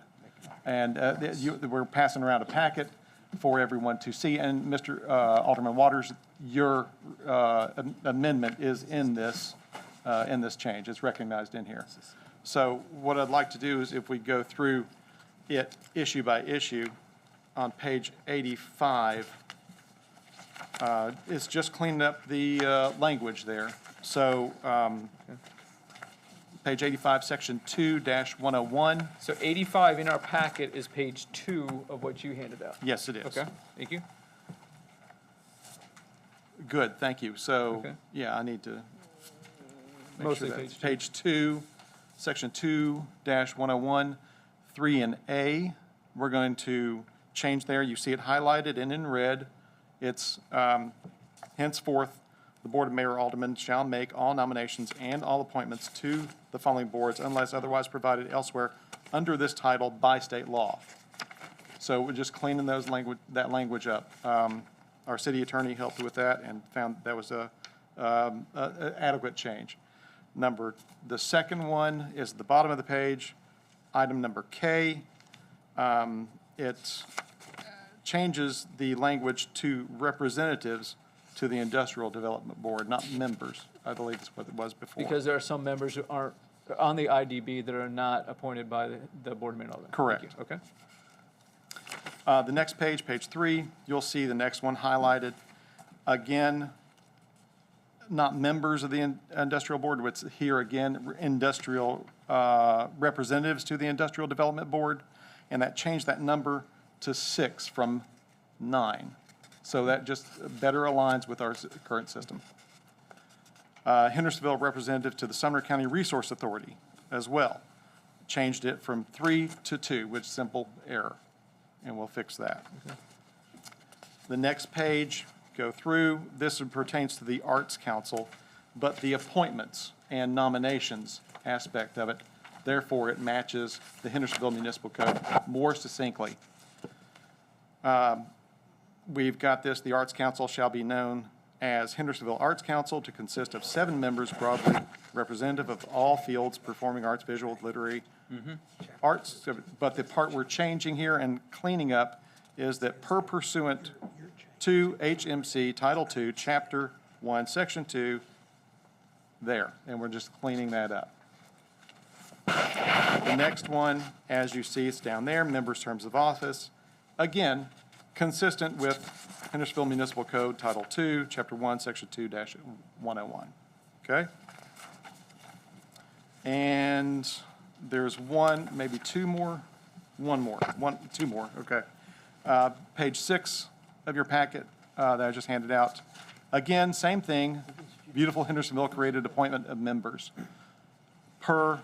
And we're passing around a packet for everyone to see. And Mr. Alderman Waters, your amendment is in this change. It's recognized in here. So what I'd like to do is, if we go through it issue by issue, on page 85, it's just cleaning up the language there. So page 85, section 2-101. So 85 in our packet is page 2 of what you handed out. Yes, it is. Okay, thank you. Good, thank you. So, Okay. yeah, I need to make Mostly sure that's page 2, section 2-101, 3 and A. We're going to change there. You see it highlighted and in red. It's henceforth, the Board of Mayor Aldermen shall make all nominations and all appointments to the following boards unless otherwise provided elsewhere under this title by state law. So we're just cleaning that language up. Our city attorney helped with that and found that was a adequate change. The second one is at the bottom of the page, item number K. It changes the language to representatives to the Industrial Development Board, not members. I believe that's what it was before. Because there are some members who aren't on the IDB that are not appointed by the Board of Mayor Aldermen. Correct. Thank you. Okay. The next page, page 3, you'll see the next one highlighted. Again, not members of the Industrial Board, but it's here again, industrial representatives to the Industrial Development Board, and that changed that number to 6 from 9. So that just better aligns with our current system. Hendersonville representative to the Sumner County Resource Authority as well. Changed it from 3 to 2, which is simple error, and we'll fix that. Okay. The next page, go through, this pertains to the Arts Council, but the appointments and nominations aspect of it, therefore it matches the Hendersonville Municipal Code more succinctly. We've got this, the Arts Council shall be known as Hendersonville Arts Council to consist of 7 members broadly representative of all fields, performing arts, visual, literary, Arts, but the part we're changing here and cleaning up is that per pursuant to HMC Title II, Chapter 1, Section 2, there, and we're just cleaning that up. The next one, as you see, it's down there, members' terms of office. Again, consistent with Hendersonville Municipal Code, Title II, Chapter 1, Section 2-101. Okay? And there's one, maybe two more, two more, okay. Page 6 of your packet that I just handed out. Again, same thing, beautiful Hendersonville created appointment of members. Per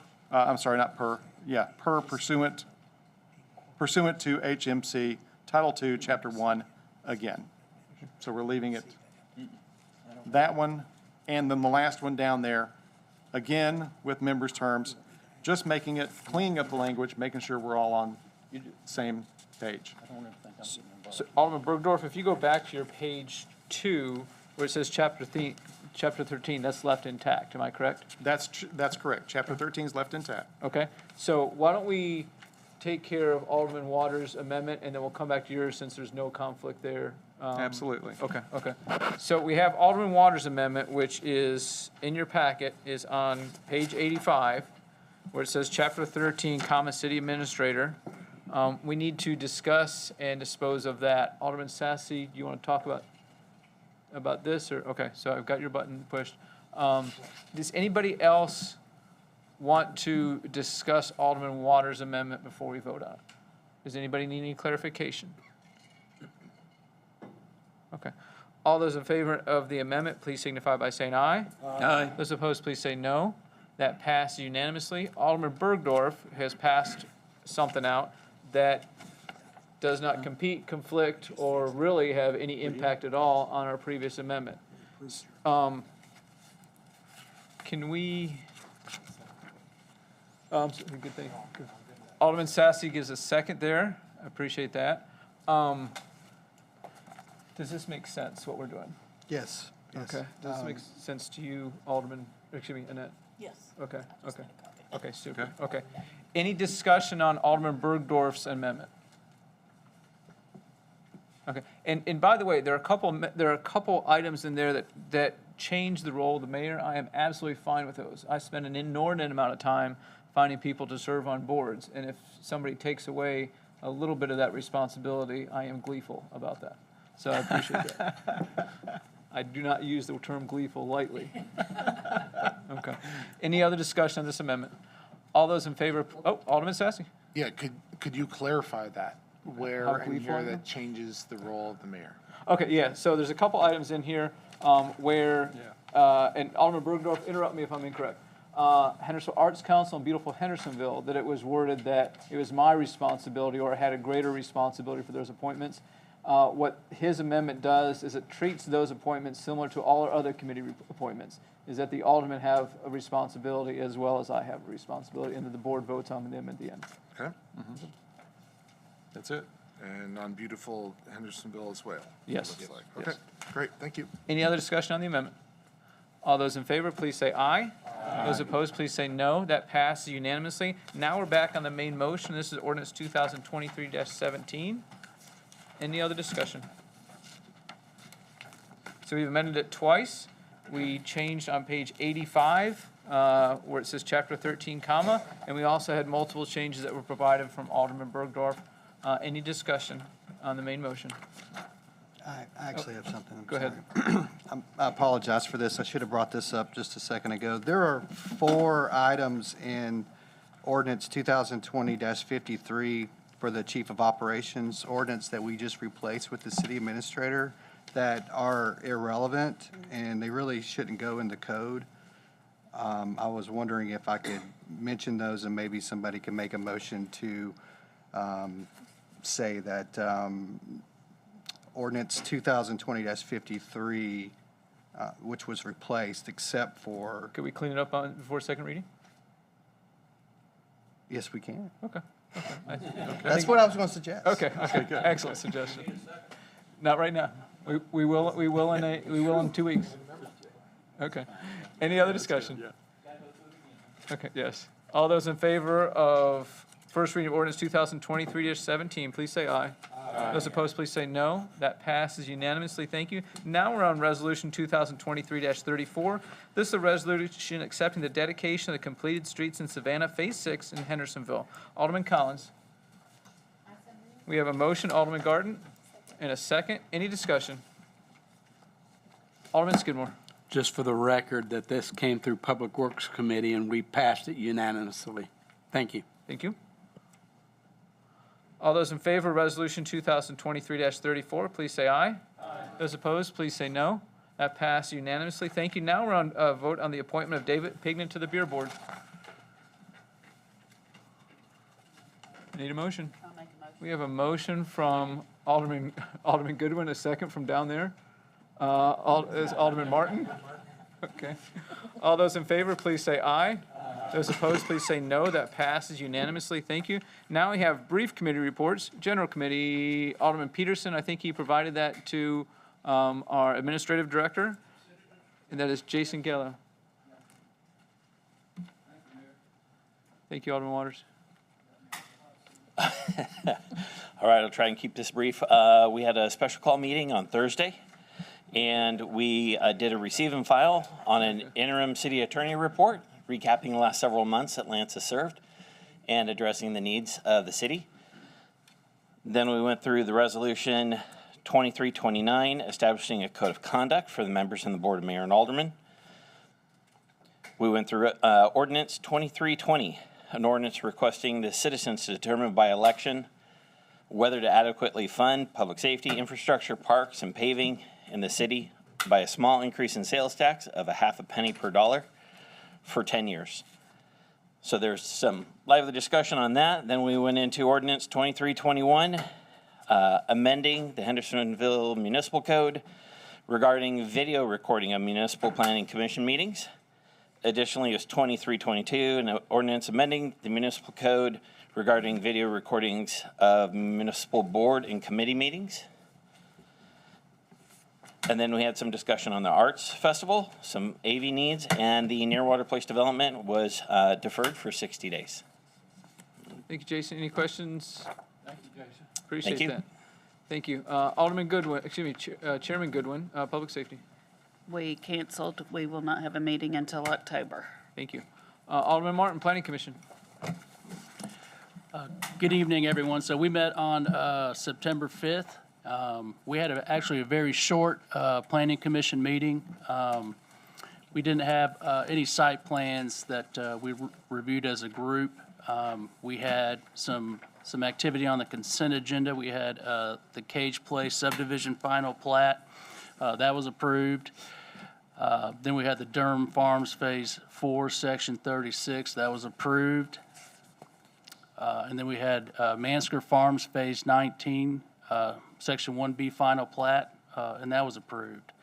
pursuant to HMC Title II, Chapter 1, again. So we're leaving it, that one, and then the last one down there, again, with members' terms, just making it, cleaning up the language, making sure we're all on the same page. So Alderman Bergdorf, if you go back to your page 2, where it says Chapter 13, that's left intact, am I correct? That's correct. Chapter 13 is left intact. Okay, so why don't we take care of Alderman Waters' amendment, and then we'll come back to yours since there's no conflict there. Absolutely. Okay. So we have Alderman Waters' amendment, which is in your packet, is on page 85, where it says Chapter 13, City Administrator. We need to discuss and dispose of that. Alderman Sassy, do you want to talk about this, or, okay, so I've got your button pushed. Does anybody else want to discuss Alderman Waters' amendment before we vote on it? Does anybody need any clarification? Okay. All those in favor of the amendment, please signify by saying aye. Aye. Those opposed, please say no. That passed unanimously. Alderman Bergdorf has passed something out that does not compete, conflict, or really have any impact at all on our previous amendment. Can we, good thing. Alderman Sassy gives a second there. I appreciate that. Does this make sense, what we're doing? Yes. Okay. Does this make sense to you, Alderman, Annette? Yes. Okay, super. Okay. Any discussion on Alderman Bergdorf's amendment? Okay, and by the way, there are a couple items in there that change the role of the mayor. I am absolutely fine with those. I spend an inordinate amount of time finding people to serve on boards, and if somebody takes away a little bit of that responsibility, I am gleeful about that. So I appreciate that. I do not use the term gleeful lightly. Okay. Any other discussion on this amendment? All those in favor, Alderman Sassy. Yeah, could you clarify that? How Where in gleeful I here am? that changes the role of the mayor? Okay, yeah, so there's a couple items in here where, and Alderman Bergdorf, interrupt me if I'm incorrect. Hendersonville Arts Council and beautiful Hendersonville, that it was worded that it was my responsibility or I had a greater responsibility for those appointments. What his amendment does is it treats those appointments similar to all our other committee appointments, is that the aldermen have a responsibility as well as I have a responsibility, and that the board votes on them at the end. Okay. That's it. And on beautiful Hendersonville as well. Yes. it looks like. Okay, great, thank you. Any other discussion on the amendment? All those in favor, please say aye. Those opposed, please say no. That passes unanimously. Now we're back on the main motion. This is ordinance 2023-17. Any other discussion? So we've amended it twice. We changed on page 85, where it says Chapter 13, comma, and we also had multiple changes that were provided from Alderman Bergdorf. Any discussion on the main motion? I actually have something. I'm Go ahead. sorry. I apologize for this. I should have brought this up just a second ago. There are 4 items in ordinance 2020-53 for the chief of operations ordinance that we just replaced with the city administrator that are irrelevant, and they really shouldn't go in the code. I was wondering if I could mention those, and maybe somebody can make a motion to say that ordinance 2020-53, which was replaced, except for, Could we clean it up before second reading? yes, we can. Okay. That's what I was going to suggest. Okay, excellent suggestion. Not right now. We will in 2 weeks. Okay. Any other discussion? Okay, yes. All those in favor of first reading of ordinance 2023-17, please say aye. Aye. Those opposed, please say no. That passes unanimously. Thank you. Now we're on resolution 2023-34. This is a resolution accepting the dedication of the completed streets in Savannah, Phase 6 in Hendersonville. Alderman Collins. We have a motion, Alderman Garden, and a second. Any discussion? Alderman Skidmore. Just for the record, that this came through Public Works Committee and we passed it unanimously. Thank you. Thank you. All those in favor of resolution 2023-34, please say aye. Aye. Those opposed, please say no. That passed unanimously. Thank you. Now we're on vote on the appointment of David Pignan to the Beer Board. Need a motion? I'll make a motion. We have a motion from Alderman Goodwin, a second from down there. Is Alderman Martin? Okay. All those in favor, please say aye. Those opposed, please say no. That passes unanimously. Thank you. Now we have brief committee reports. General Committee, Alderman Peterson, I think he provided that to our Administrative Director, and that is Jason Gallo. Thank you, Alderman Waters. All right, I'll try and keep this brief. We had a special call meeting on Thursday, and we did a receive and file on an interim city attorney report, recapping the last several months that Lance has served and addressing the needs of the city. Then we went through the resolution 2329, establishing a code of conduct for the members and the Board of Mayor and Aldermen. We went through ordinance 2320, an ordinance requesting the citizens to determine by election whether to adequately fund public safety, infrastructure, parks, and paving in the city by a small increase in sales tax of a half a penny per dollar for 10 years. So there's some lively discussion on that. Then we went into ordinance 2321, amending the Hendersonville Municipal Code regarding video recording of municipal planning commission meetings. Additionally, is 2322, an ordinance amending the municipal code regarding video recordings of municipal board and committee meetings. And then we had some discussion on the Arts Festival, some AV needs, and the Nearwater Place development was deferred for 60 days. Thank you, Jason. Any questions? Thank you, Jason. Appreciate that. Thank you. Alderman Goodwin, Chairman Goodwin, Public Safety. We canceled. We will not have a meeting until October. Thank you. Alderman Martin, Planning Commission. Good evening, everyone. So we met on September 5th. We had actually a very short planning commission meeting. We didn't have any site plans that we reviewed as a group. We had some activity on the consent agenda. We had the Cage Place subdivision final plat. That was approved. Then we had the Durham Farms Phase 4, Section 36. That was approved. And then we had Mansker Farms Phase 19, Section 1B final plat, and that was approved.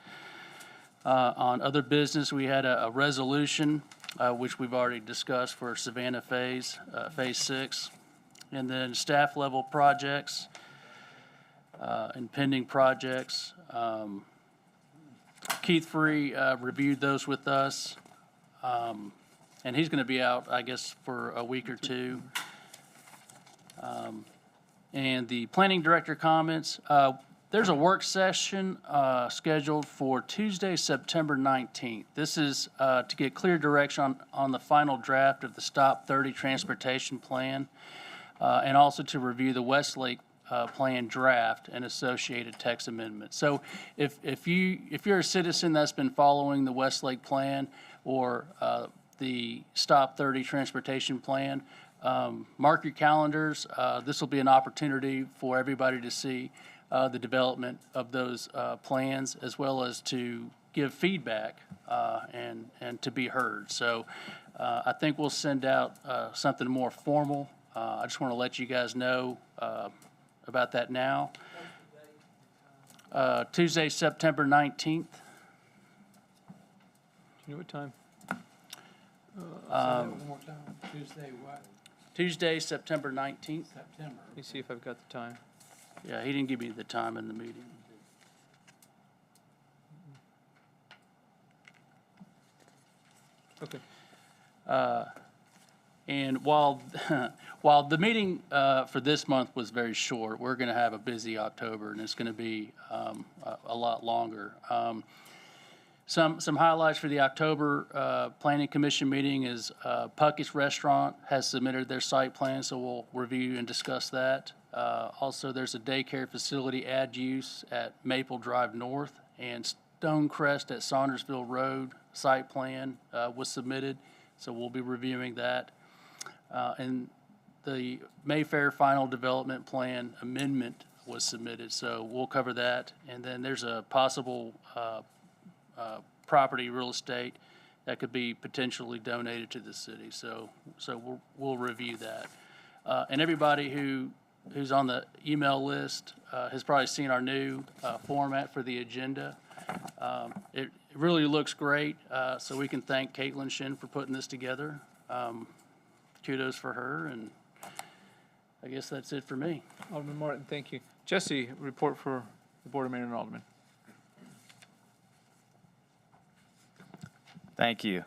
On other business, we had a resolution, which we've already discussed for Savannah Phase 6. And then staff level projects and pending projects. Keith Free reviewed those with us, and he's going to be out, I guess, for a week or two. And the planning director comments, there's a work session scheduled for Tuesday, September 19th. This is to get clear direction on the final draft of the Stop 30 Transportation Plan, and also to review the Westlake plan draft and associated text amendments. So if you're a citizen that's been following the Westlake plan or the Stop 30 Transportation Plan, mark your calendars. This will be an opportunity for everybody to see the development of those plans, as well as to give feedback and to be heard. So I think we'll send out something more formal. I just want to let you guys know about that now. Tuesday, September 19th. Do you know what time? Tuesday, what? Tuesday, September 19th. September. Let me see if I've got the time. Yeah, he didn't give me the time in the meeting. Okay. And while, while the meeting for this month was very short, we're going to have a busy October, and it's going to be a lot longer. Some highlights for the October Planning Commission meeting is Puckett's Restaurant has submitted their site plan, so we'll review and discuss that. Also, there's a daycare facility add use at Maple Drive North, and Stonecrest at Saundersville Road site plan was submitted, so we'll be reviewing that. And the Mayfair Final Development Plan amendment was submitted, so we'll cover that. And then there's a possible property real estate that could be potentially donated to the city, so we'll review that. And everybody who's on the email list has probably seen our new format for the agenda. It really looks great, so we can thank Caitlin Shin for putting this together. Kudos for her, and I guess that's it for me. Alderman Martin, thank you. Jesse, report for the Board of Mayor and Aldermen. Thank you.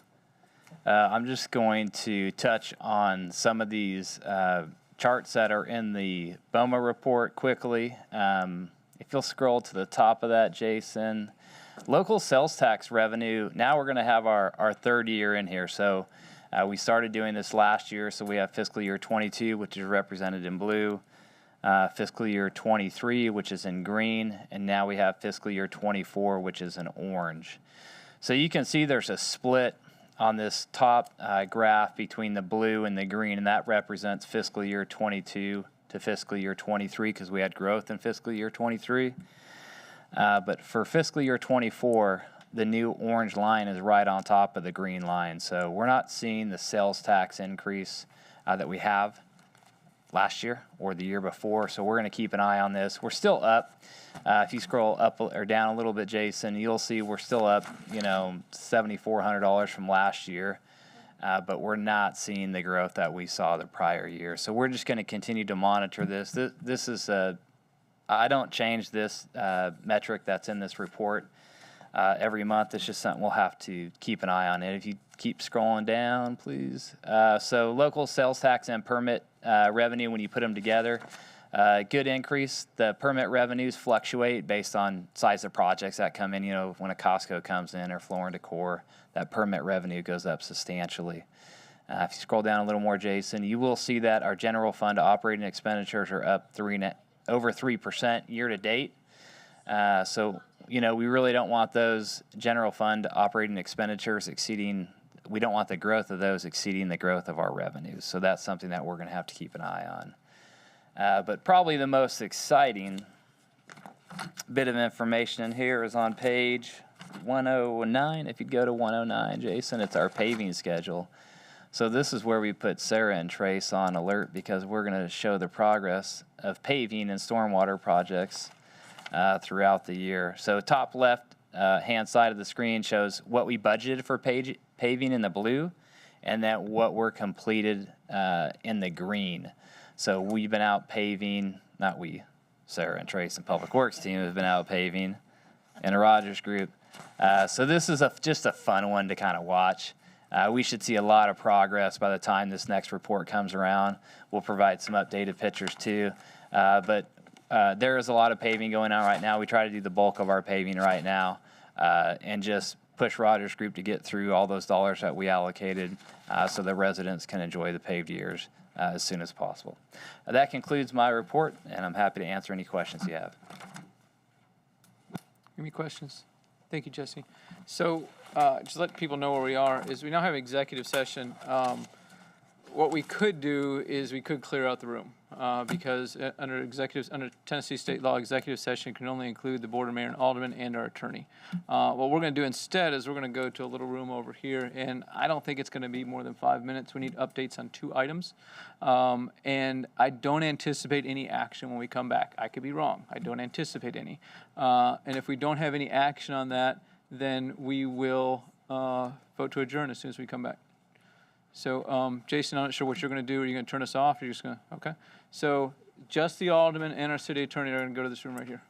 I'm just going to touch on some of these charts that are in the BOMA report quickly. If you'll scroll to the top of that, Jason. Local sales tax revenue, now we're going to have our third year in here. So we started doing this last year, so we have fiscal year 22, which is represented in blue, fiscal year 23, which is in green, and now we have fiscal year 24, which is in orange. So you can see there's a split on this top graph between the blue and the green, and that represents fiscal year 22 to fiscal year 23 because we had growth in fiscal year 23. But for fiscal year 24, the new orange line is right on top of the green line. So we're not seeing the sales tax increase that we have last year or the year before. So we're going to keep an eye on this. We're still up. If you scroll up or down a little bit, Jason, you'll see we're still up, $7,400 from last year. But we're not seeing the growth that we saw the prior year. So we're just going to continue to monitor this. This is I don't change this metric that's in this report every month. It's just something we'll have to keep an eye on. And if you keep scrolling down, please. So local sales tax and permit revenue, when you put them together, good increase. The permit revenues fluctuate based on size of projects that come in. When a Costco comes in or Floor & Decor, that permit revenue goes up substantially. If you scroll down a little more, Jason, you will see that our general fund operating expenditures are up over 3% year to date. So, we really don't want those general fund operating expenditures we don't want the growth of those exceeding the growth of our revenues. So that's something that we're going to have to keep an eye on. But probably the most exciting bit of information in here is on page 109. If you go to 109, Jason, it's our paving schedule. So this is where we put Sarah and Trace on alert because we're going to show the progress of paving and stormwater projects throughout the year. So top left hand side of the screen shows what we budgeted for paving in the blue and then what we're completed in the green. So we've been out paving, not we, Sarah and Trace and Public Works team have been out paving in a Rogers group. So this is just a fun one to kind of watch. We should see a lot of progress by the time this next report comes around. We'll provide some updated pictures too. But there is a lot of paving going on right now. We try to do the bulk of our paving right now and just push Rogers Group to get through all those dollars that we allocated so the residents can enjoy the paved years as soon as possible. That concludes my report, and I'm happy to answer any questions you have. Any questions? Thank you, Jesse. So just to let people know where we are is we now have executive session. What we could do is we could clear out the room because under Tennessee state law, executive session can only include the board of mayor and aldermen and our attorney. What we're going to do instead is we're going to go to a little room over here, and I don't think it's going to be more than 5 minutes. We need updates on 2 items, and I don't anticipate any action when we come back. I could be wrong. I don't anticipate any. And if we don't have any action on that, then we will vote to adjourn as soon as we come back. So, Jason, I'm not sure what you're going to do. Are you going to turn us off? Or you're just going to, okay. So, just the alderman and our city attorney are going to go to this room right here.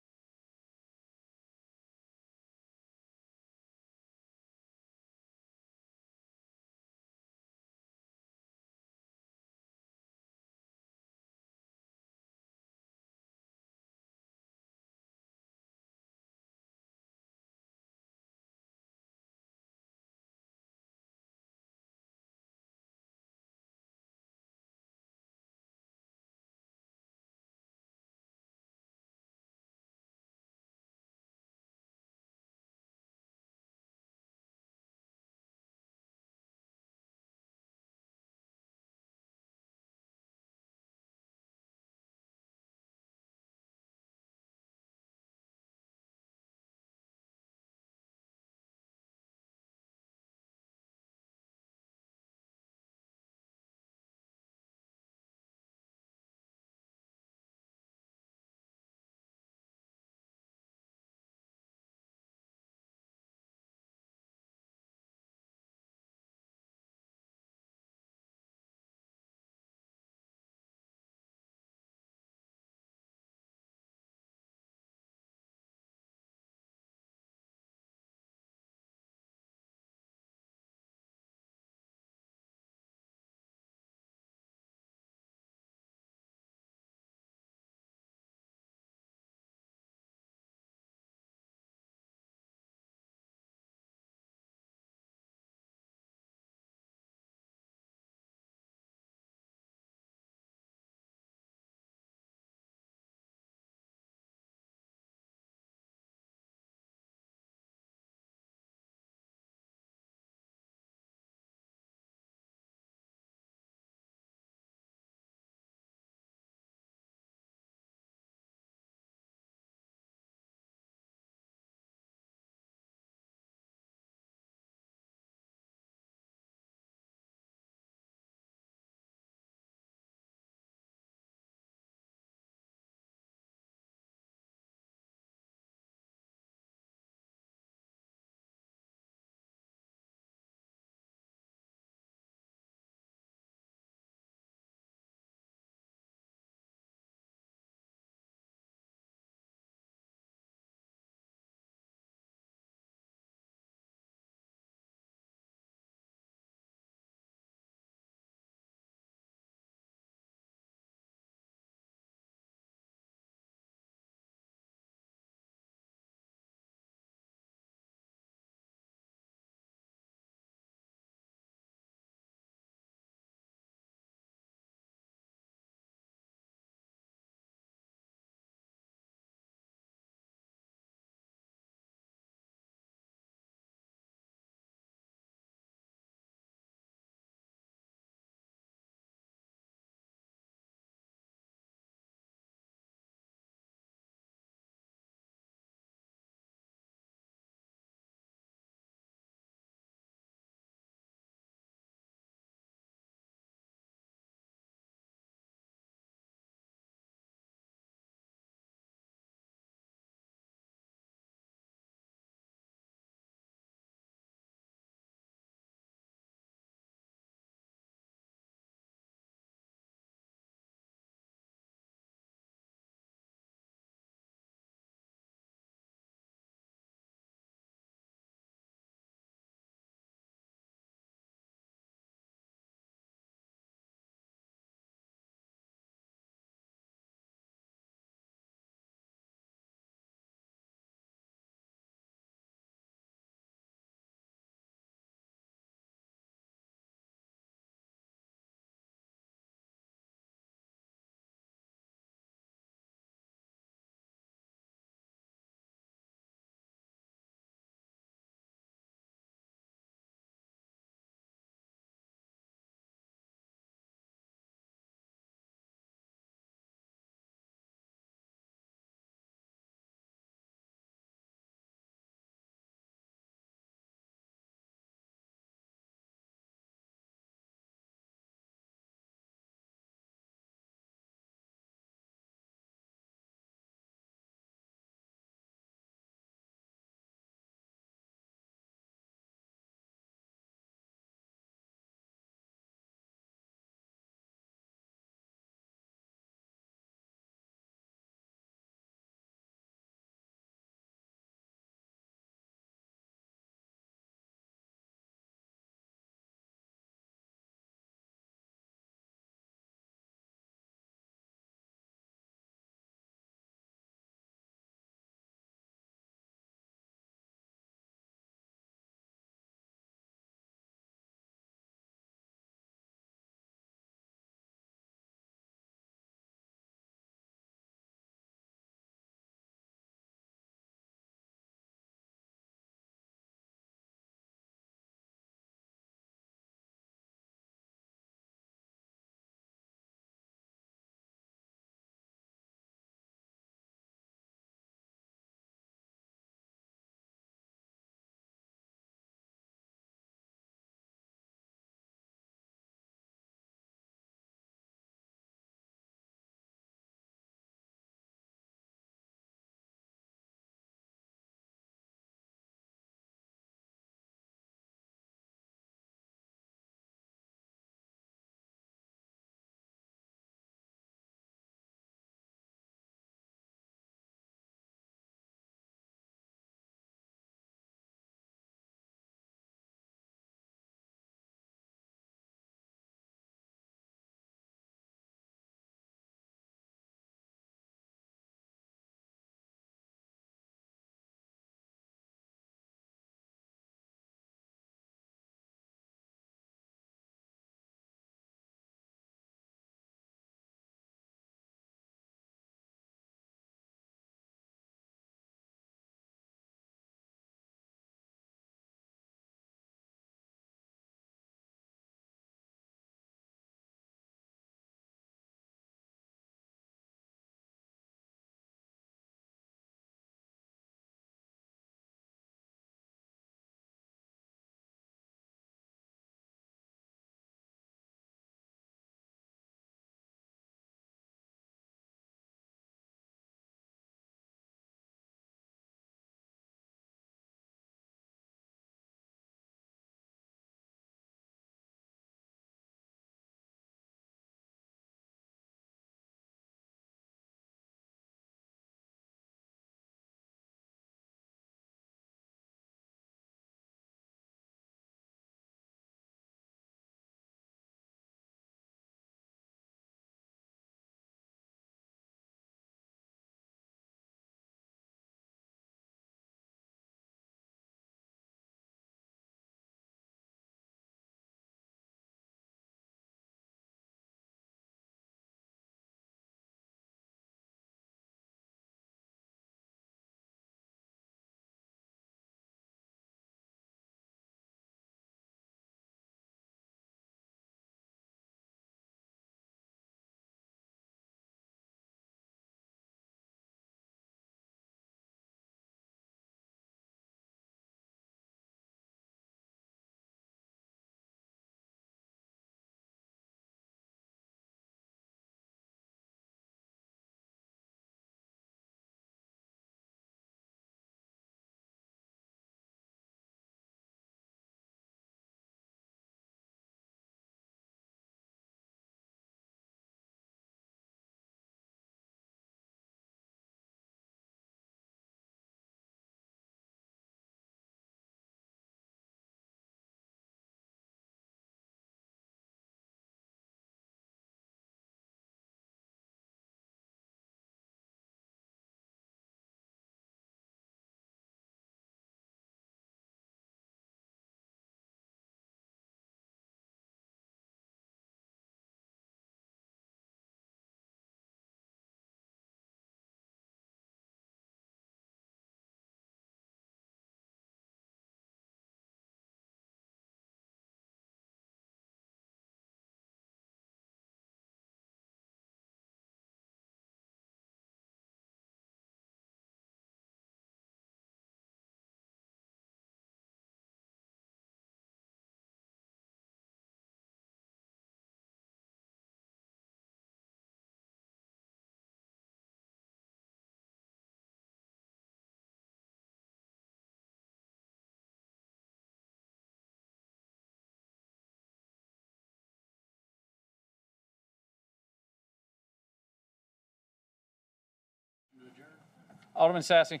Alderman Sassy.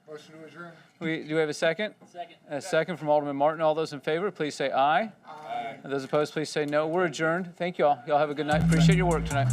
Motion to adjourn. Do we have a second? Second. A second from Alderman Martin. All those in favor, please say aye. Aye. And those opposed, please say no. We're adjourned. Thank you all. Y'all have a good night. Appreciate your work tonight.